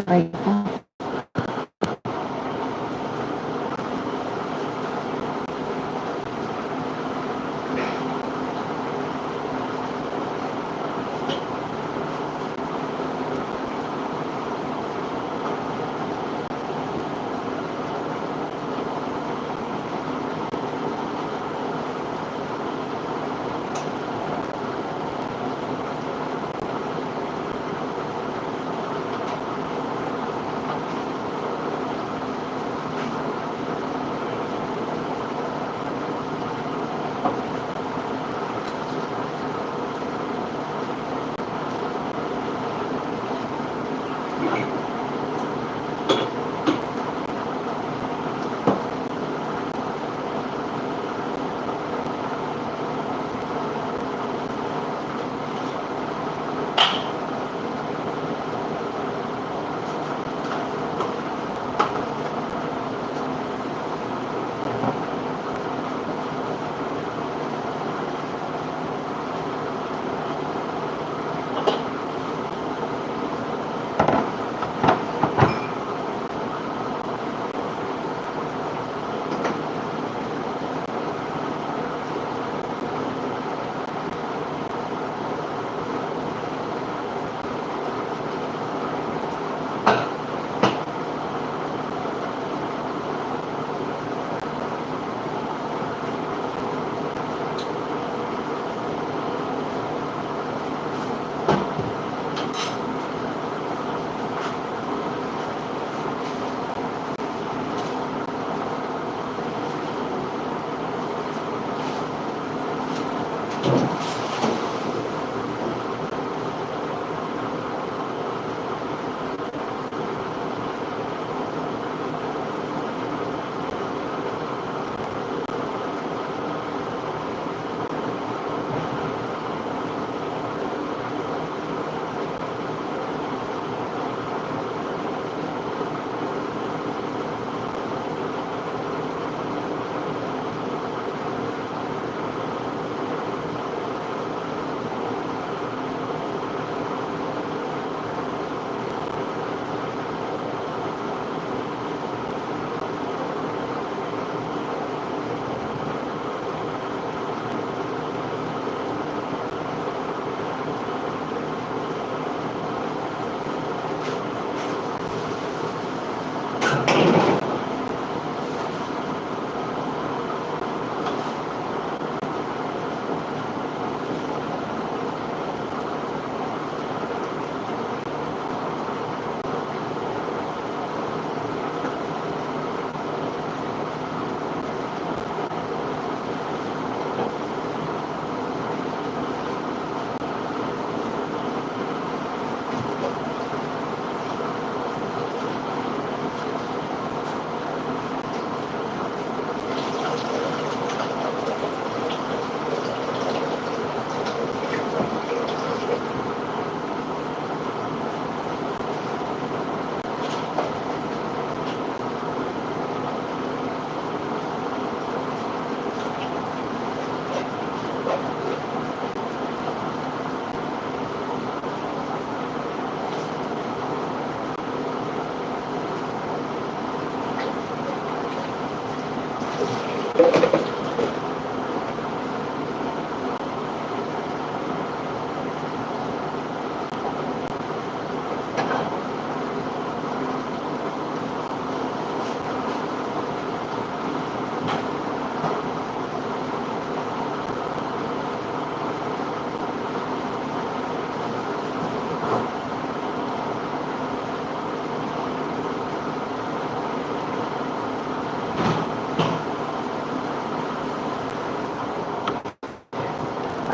Aray ko.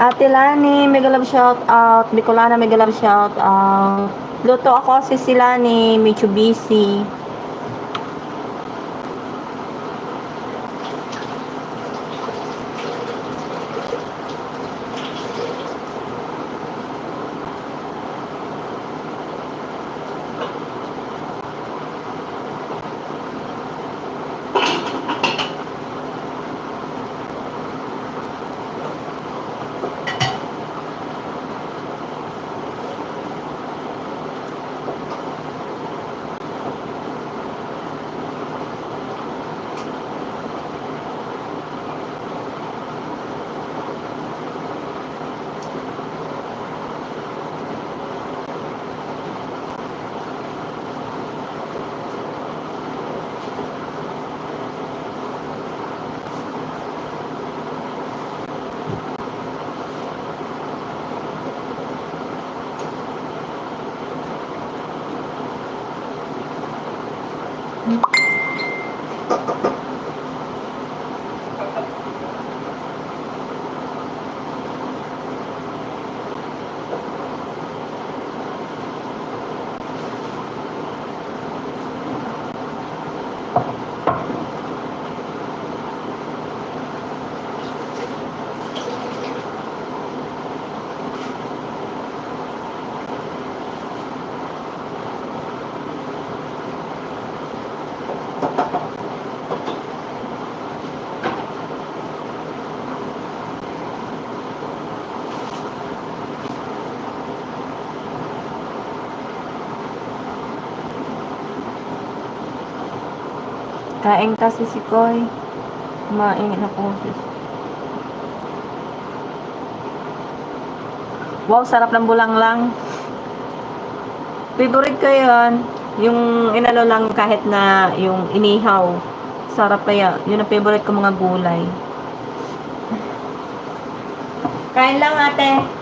Ate Lani, mega love shout out. Bicolana, mega love shout out. Luto ako si Silani, Mitsubishi. Kain kasi si Koy. Kumain ako. Wow, sarap ng bulanglang. Favorite ko yun. Yung inano lang kahit na yung inihaw. Sarap kaya. Yun ang favorite ko mga gulay. Kain lang ate.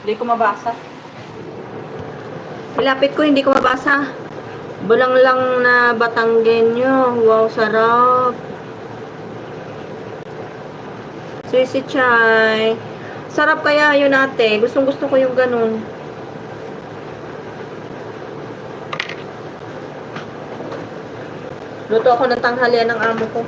Hindi ko mabasa. Ilapit ko, hindi ko mabasa. Bulang lang na Batanggenyo. Wow, sarap. Sisi Chay. Sarap kaya yun ate. Gustong gusto ko yung ganun. Luto ako ng tanghalian ng amo ko.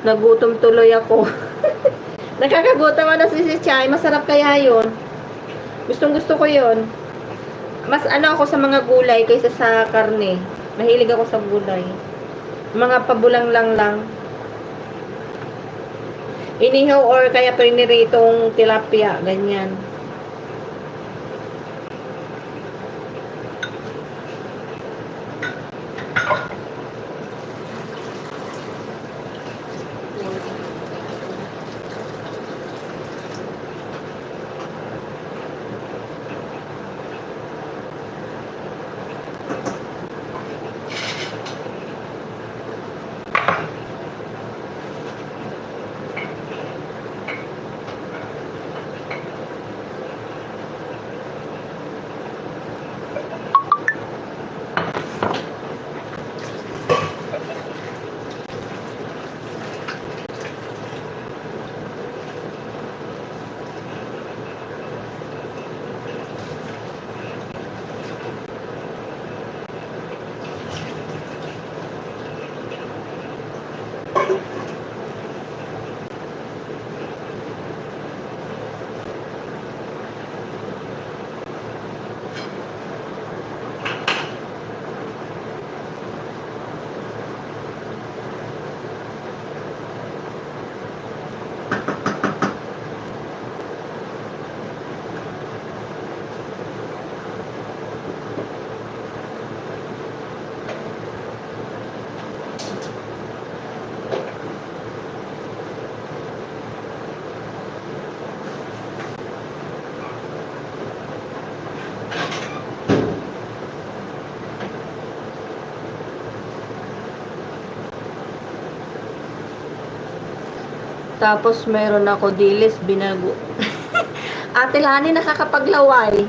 Nagutom tuloy ako. Nakakagutom na si Chay. Masarap kaya yun. Gustong gusto ko yun. Mas ano ako sa mga gulay kaysa sa karne. Mahilig ako sa gulay. Mga pabulang lang. Inihaw or kaya piniritong tilapia. Ganyan. Tapos meron ako dilis, binago. Ate Lani, nakakapaglaway.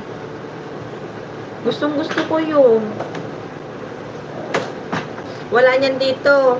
Gustong gusto ko yun. Wala niyan dito.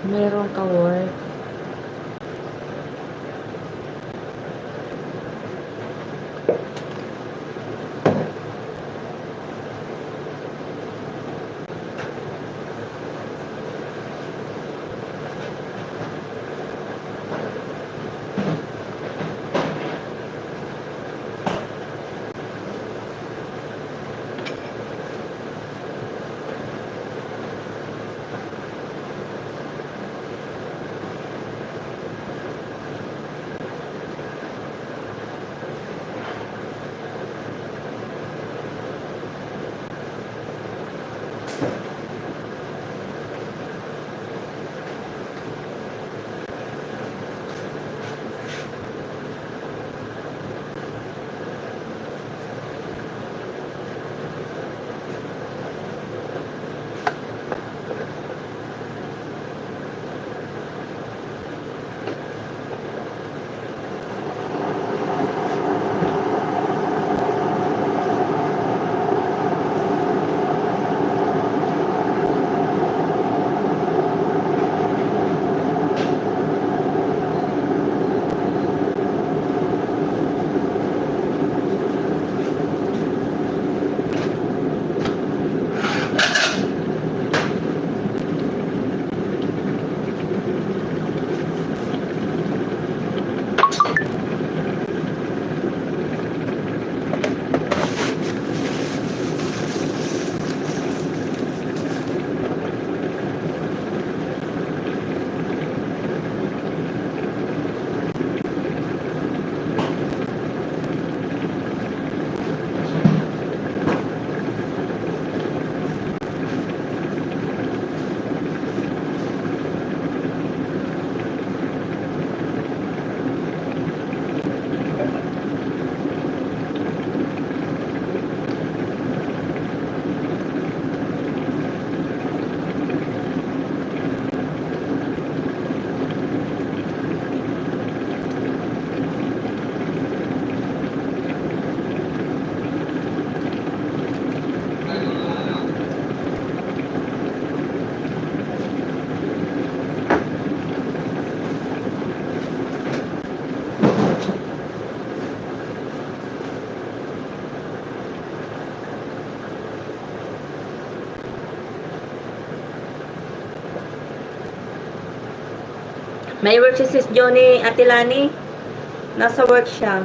Meron ka work. May work si Sis Johnny Atilani. Nasa work siya.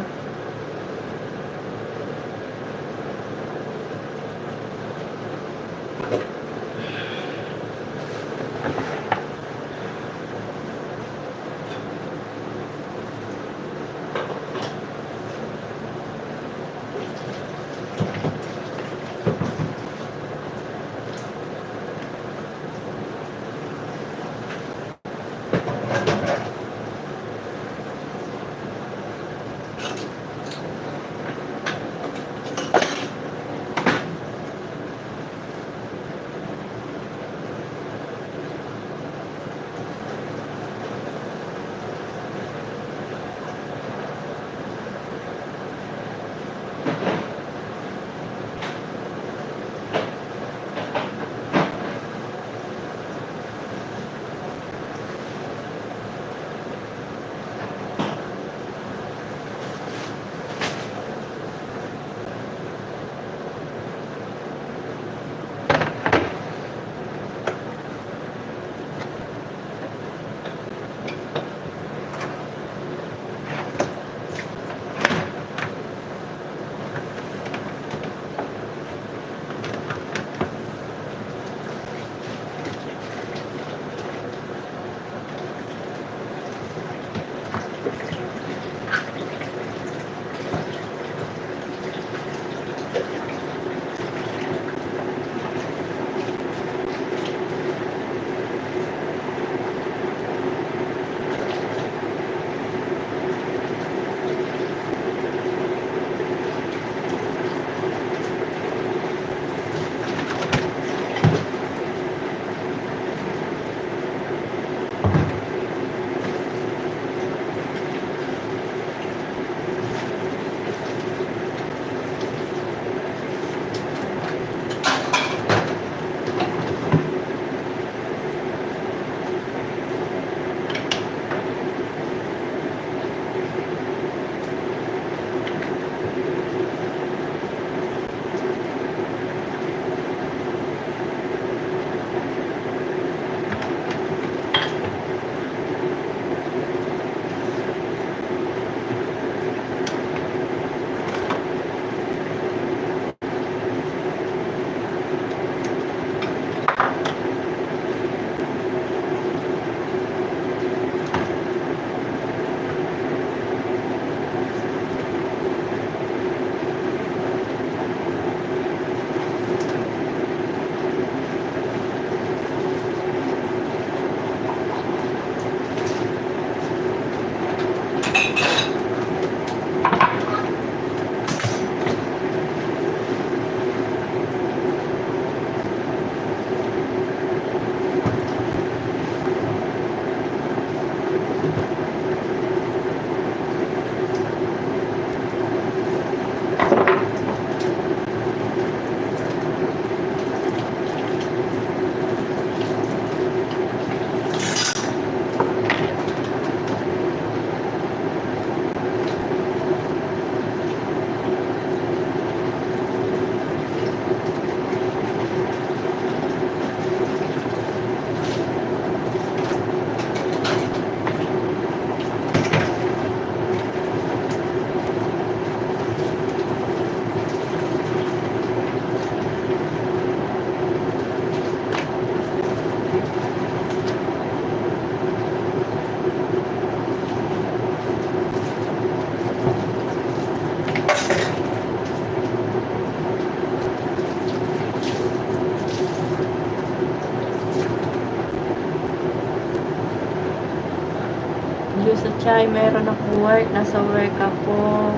Chay, meron akong work. Nasa work ako.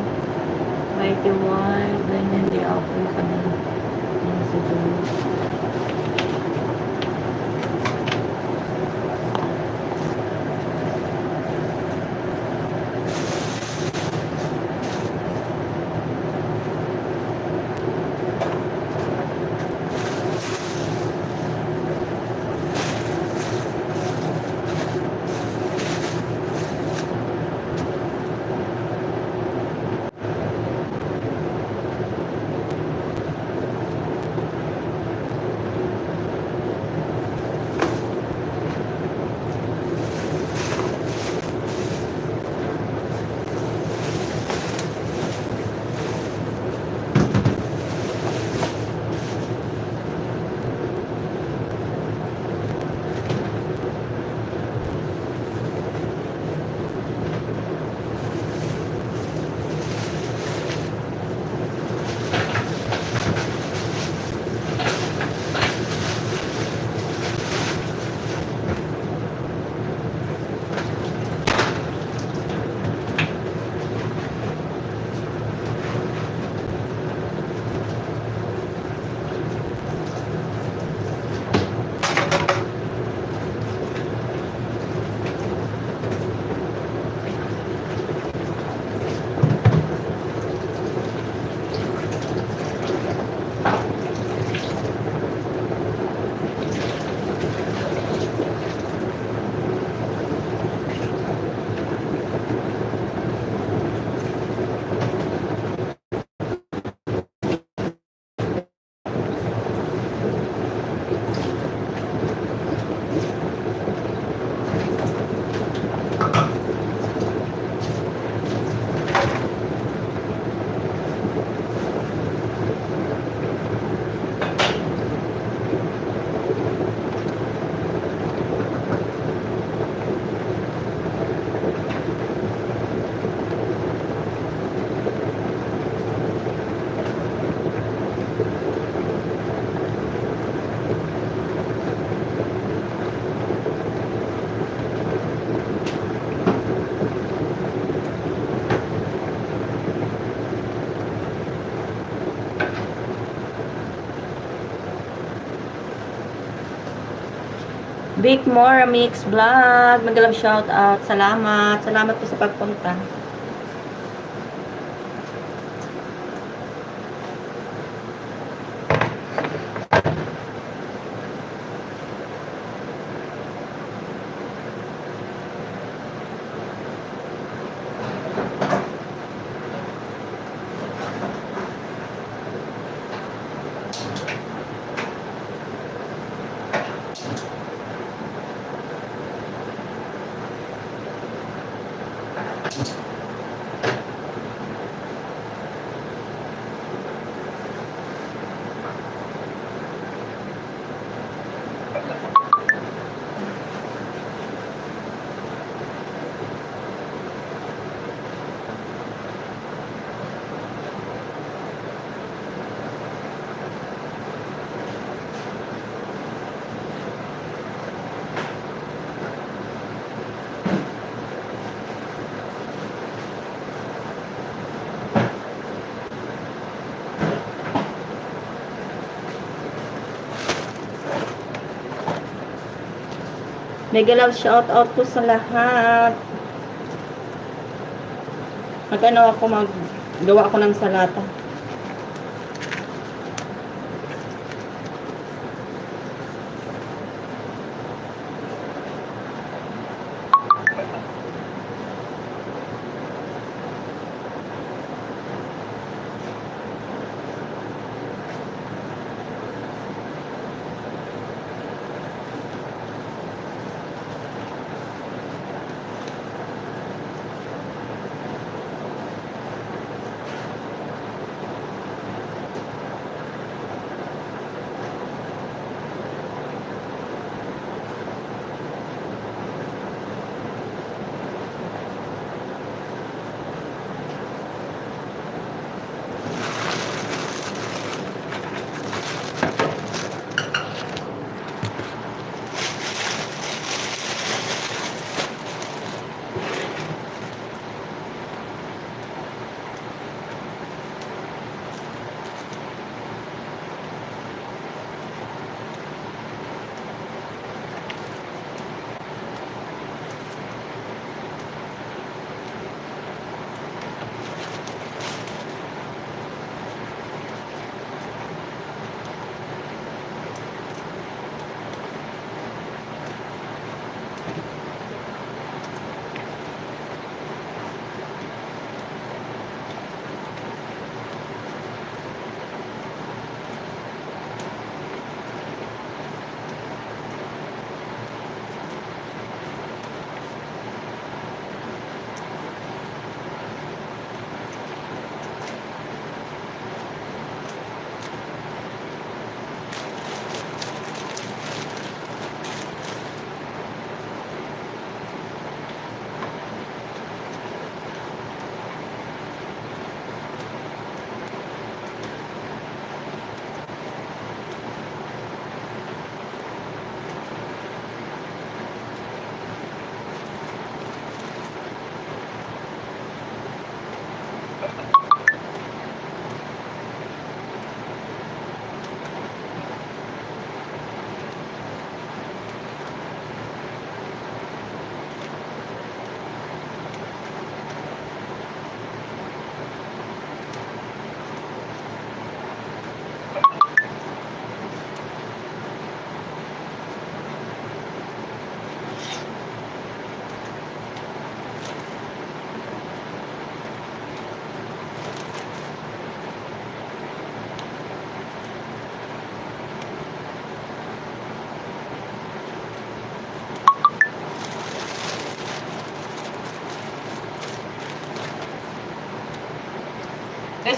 Mighty One. Ganyan di ako kanina. Yan sa Diyos. Big Mora Mix Vlog. Magalang shout out. Salamat. Salamat po sa pagpunta. Mega love shout out po sa lahat. Mag-ano ako, maggawa ako ng salata.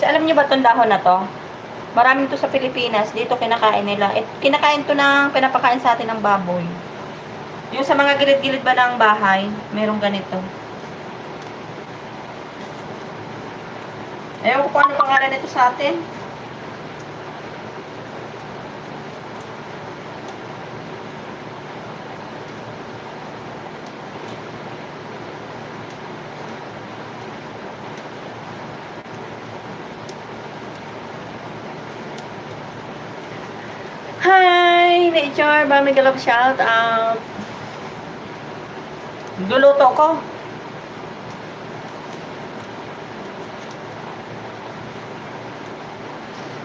Guys, alam niyo ba itong dahon na to? Maraming to sa Pilipinas. Dito kinakain nila. Kinakain to ng pinapakain sa atin ng baboy. Yung sa mga gilid-gilid ba ng bahay, merong ganito. Ewan ko kung ano pangalan nito sa atin. Hi! Nature! Bamigalog shout out! Luluto ko.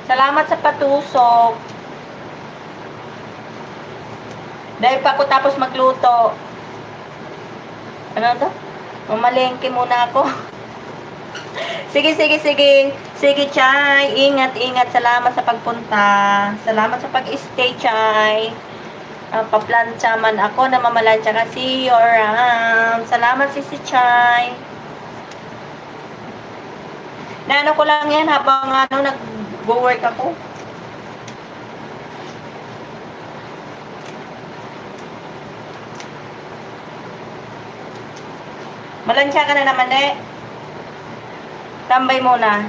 Salamat sa patusok. Dahil pa ako tapos magluto. Ano to? Mamalengke muna ako. Sige, sige, sige. Sige, Chay. Ingat, ingat. Salamat sa pagpunta. Salamat sa pag-stay, Chay. Paplantsa man ako na mamalansya ka. See you around. Salamat, si Chay. Naano ko lang yan habang nag-work ako. Malansya ka na naman eh. Tambay muna.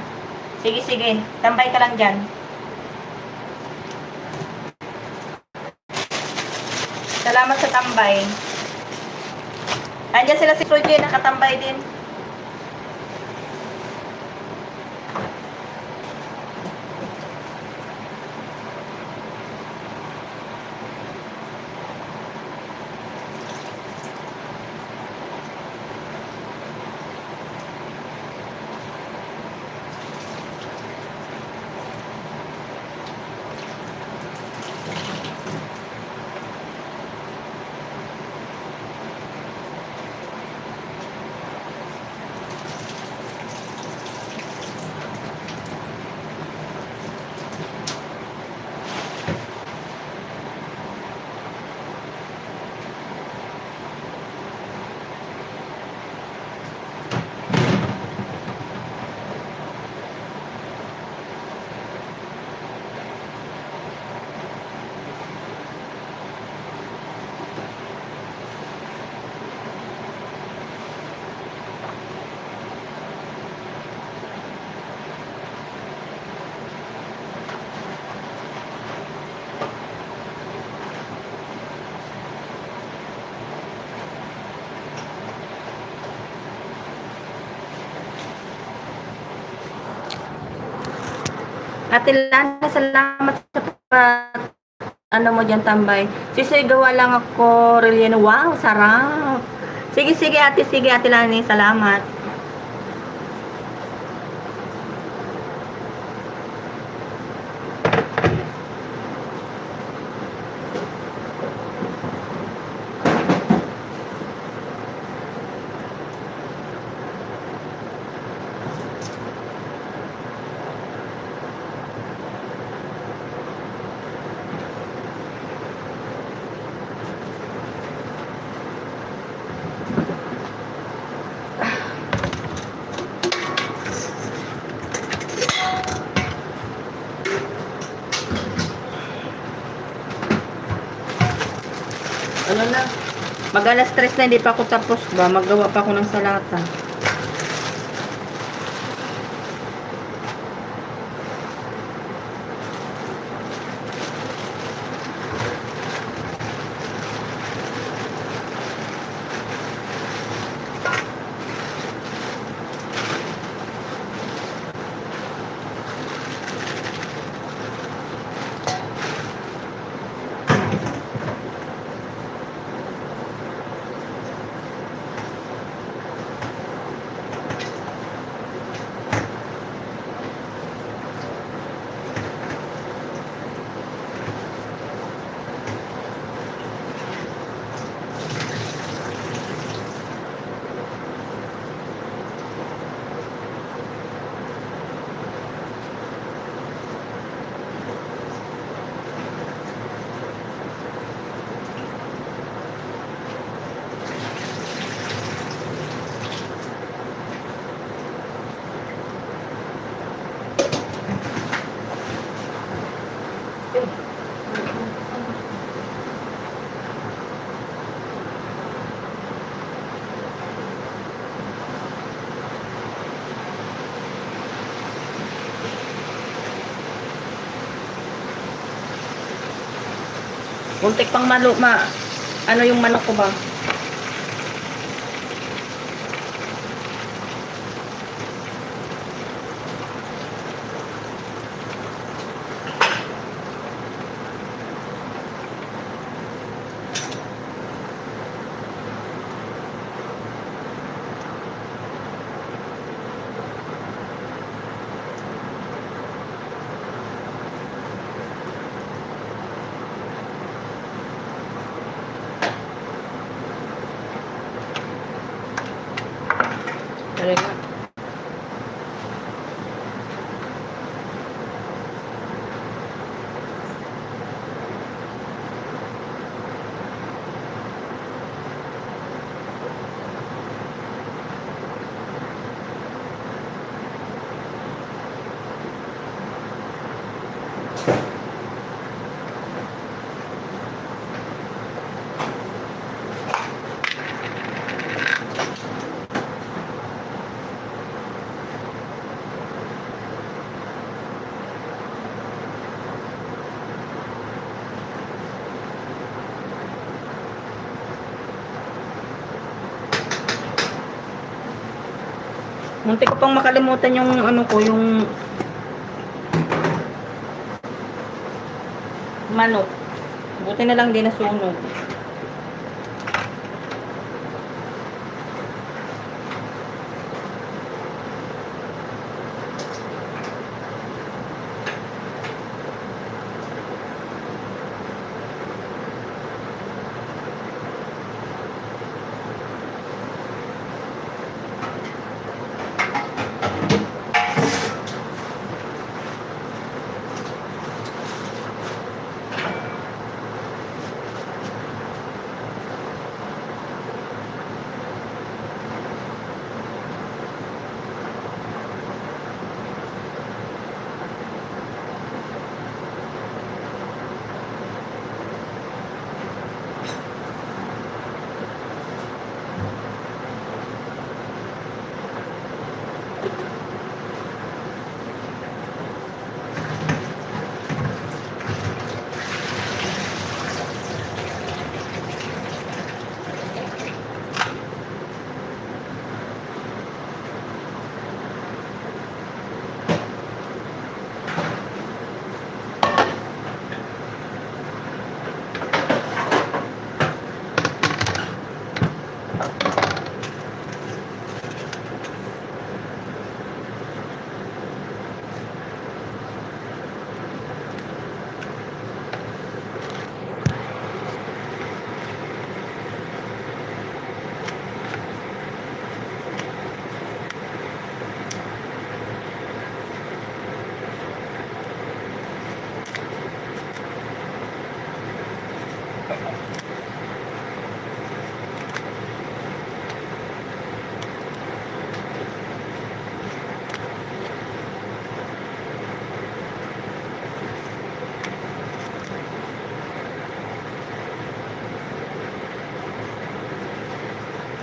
Sige, sige. Tambay ka lang dyan. Salamat sa tambay. Andiyan sila si Floyd, nakatambay din. Ate Lana, salamat sa ano mo dyan tambay. Sisigawa lang ako, Reliano. Wow, sarap. Sige, sige ate Lani, salamat. Ano na? Mag-alas 3 na, hindi pa ako tapos ba? Maggawa pa ako ng salata. Muntik pang ano yung manok ko ba? Talaga. Muntik ko pang makalimutan yung ano ko, yung manok. Buti na lang din nasunog.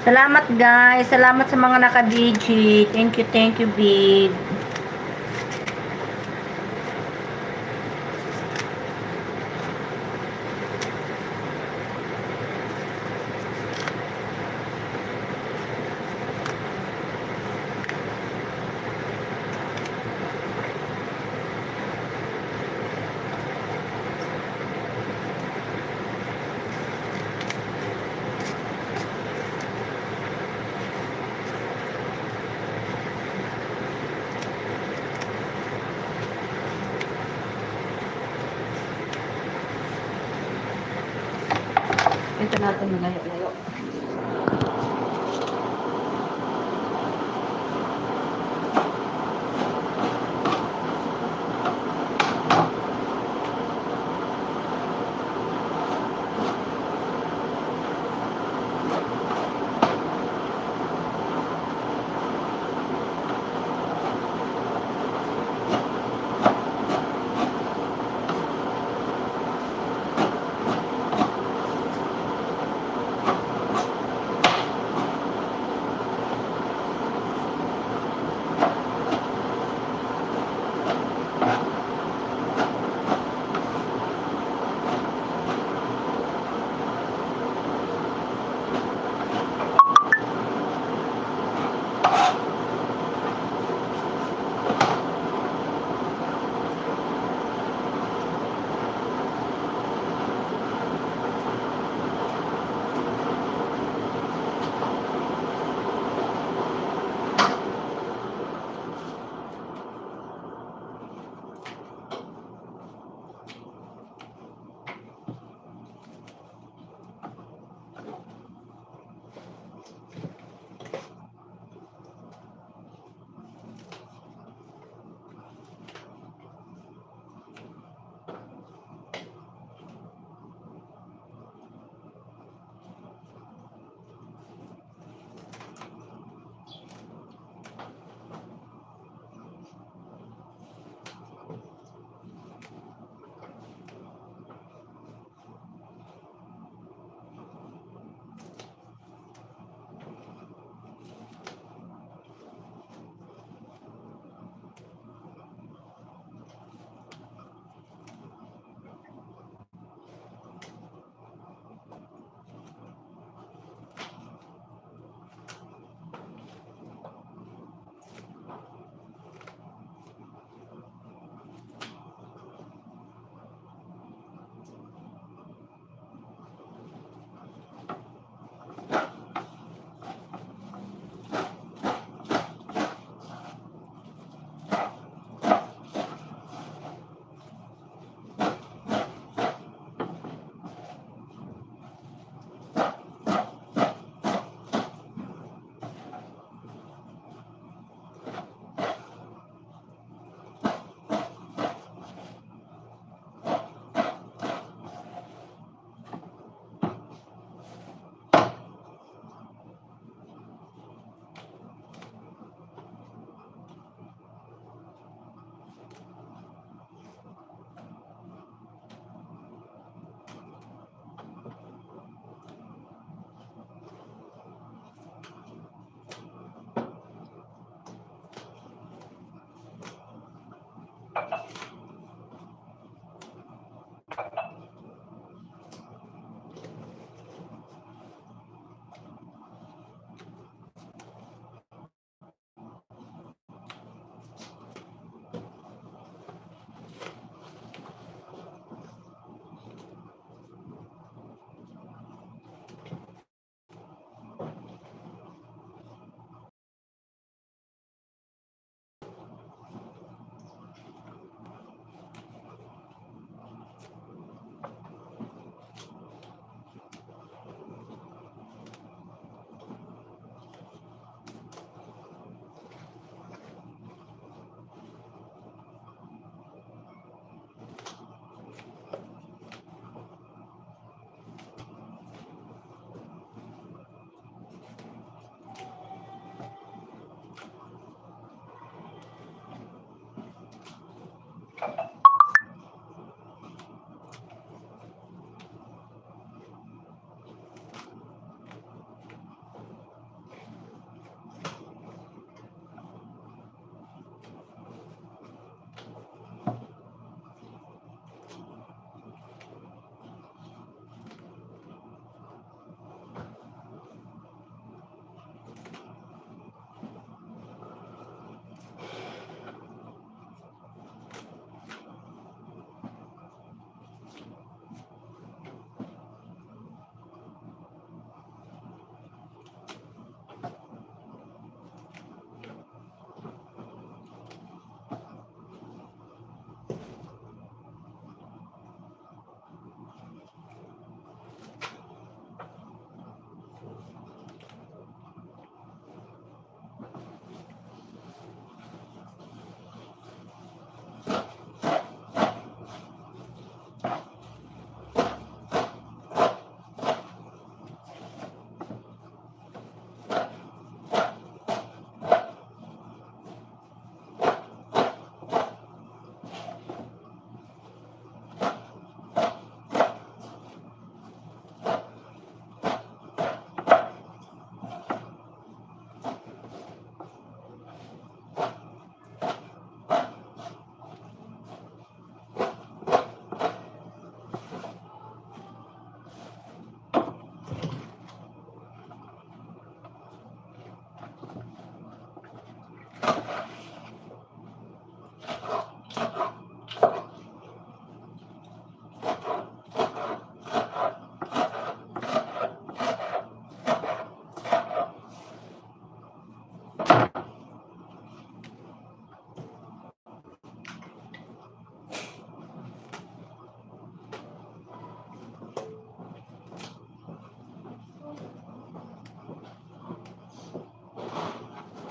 Salamat guys. Salamat sa mga naka-DG. Thank you, babe. Ito natin malayo-layo.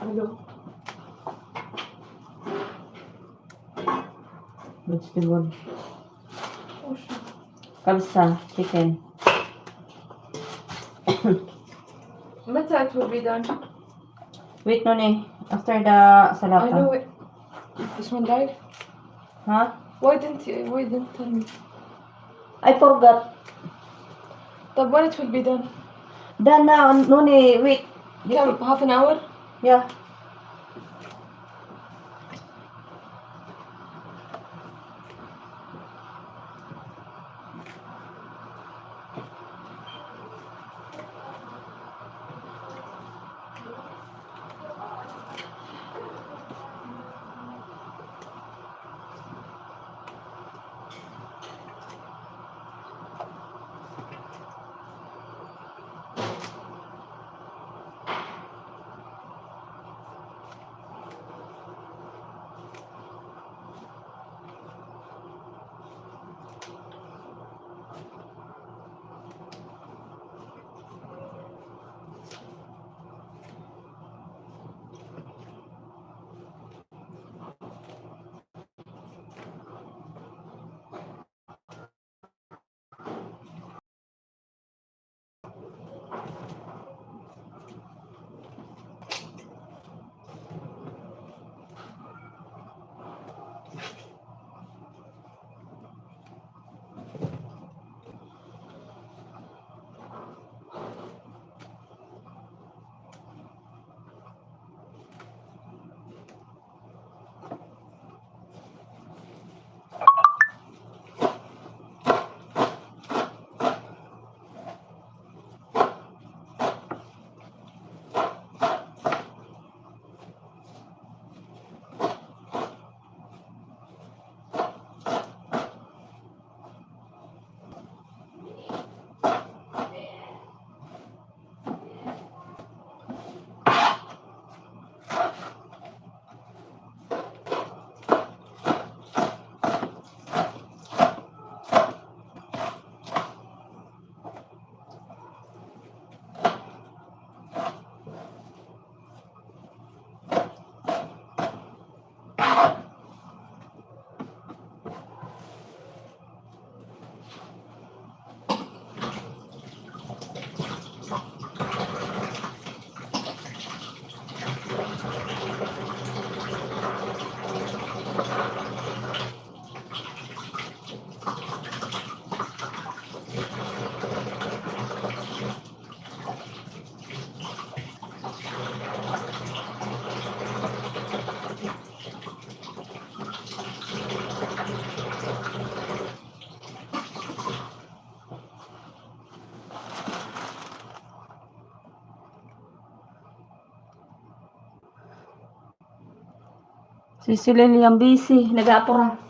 Hello. Vegetable. Oh, shit. Kabsa, chicken. متى it will be done? Wait, Noni. After the I know salata. it. This one died? Huh? Why didn't you tell me? I forgot. طب when it will be done? Done now, Noni. Wait. كم half an hour? Yeah. Si Lilian busy. Nag-aapura.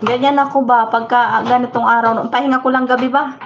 Ganyan ako ba? Pagka ganitong araw, pahinga ko lang gabi ba?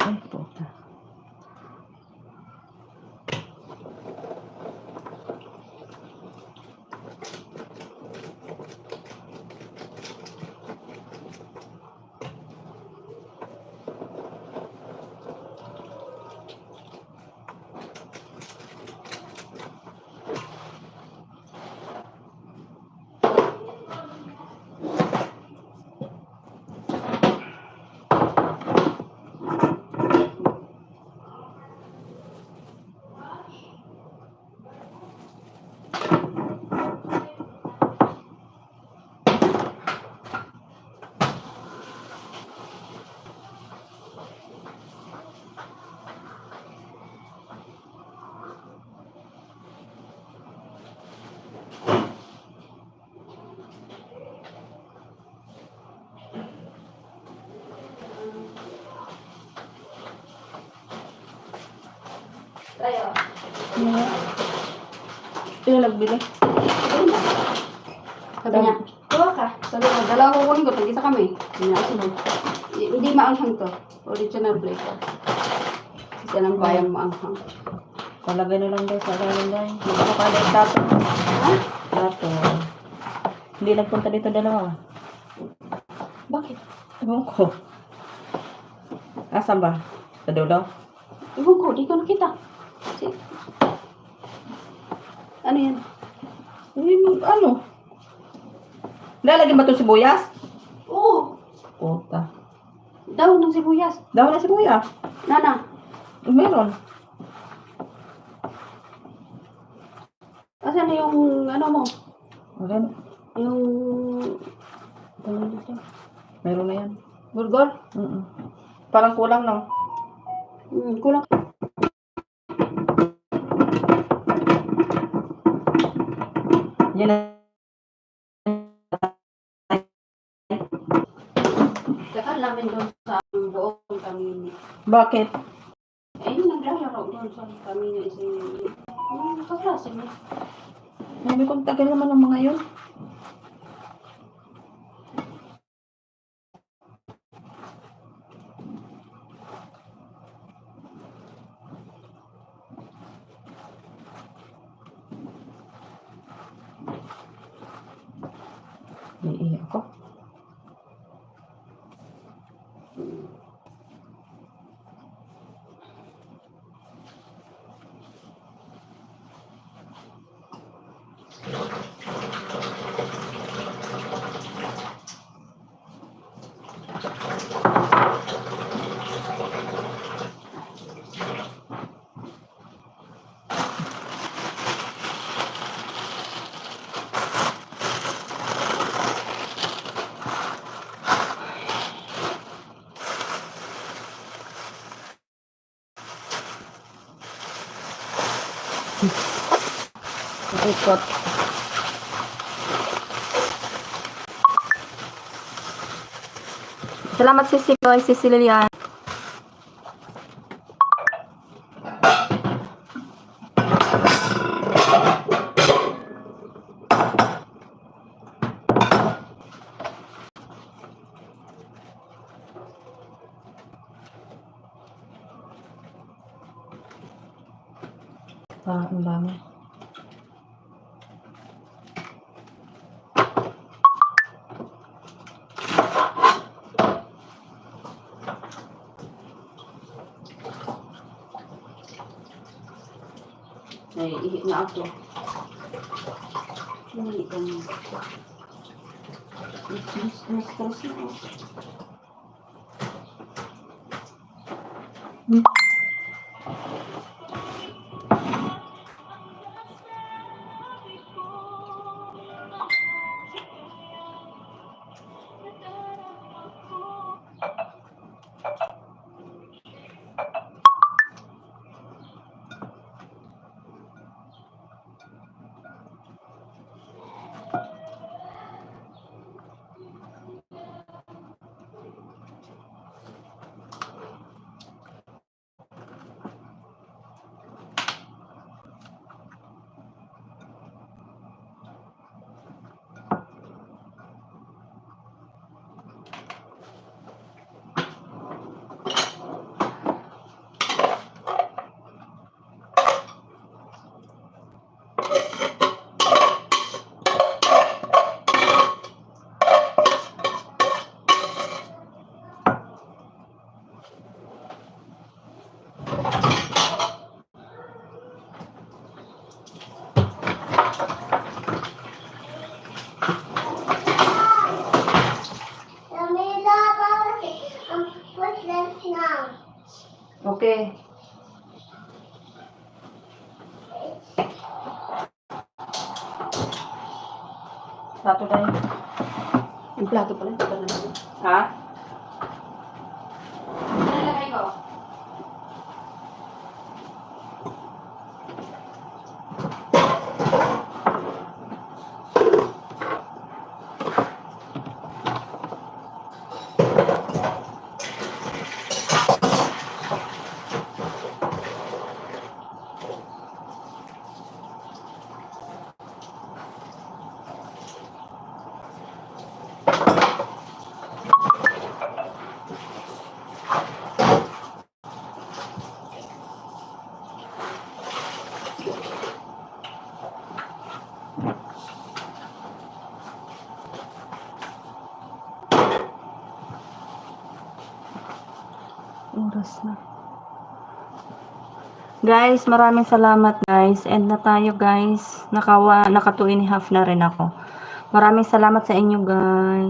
Ay, puta. Tayo. Sino nagbili? Sabi niya, kuha ka. Sabi niya, dalawa kukunin ko, tag-isa kami. Sabi niya, sunod. Hindi maanghang to. Original flavor. Kasi nang bayang maanghang. Palagay na lang daw sa alalim daw. Magpapala yung tato. Ha? Tato. Hindi nagpunta dito dalawa. Bakit? Ewan ko. Asan ba? Sa dulo? Ewan ko, di ko nakita. Si... Ano yan? Ano? Lalagyan ba ito sibuyas? Oo. Puta. Daw ng sibuyas. Daw na sibuyas. Nana. Meron. Asan na yung ano mo? Meron. Yung... Ano dito? Meron na yan. Burgol? Parang kulang, no? Kulang. Yan na. Saka namin doon sa loob kami. Bakit? Eh, yung naglalaro doon sa kami na isang... kaklase mo. Sabi ko, tagal naman ng mga yun. Iiyak ako. Ikot. Salamat si Lilian. Ang dami. Naiihi na ako. Hindi ka na. Stress na ako. Okay. Plato tayo. Yung plato pala. Ito pala. Ha? Nalagay ko. Oras na. Guys, maraming salamat guys. End na tayo guys. Naka 2.5 na rin ako. Maraming salamat sa inyo guys.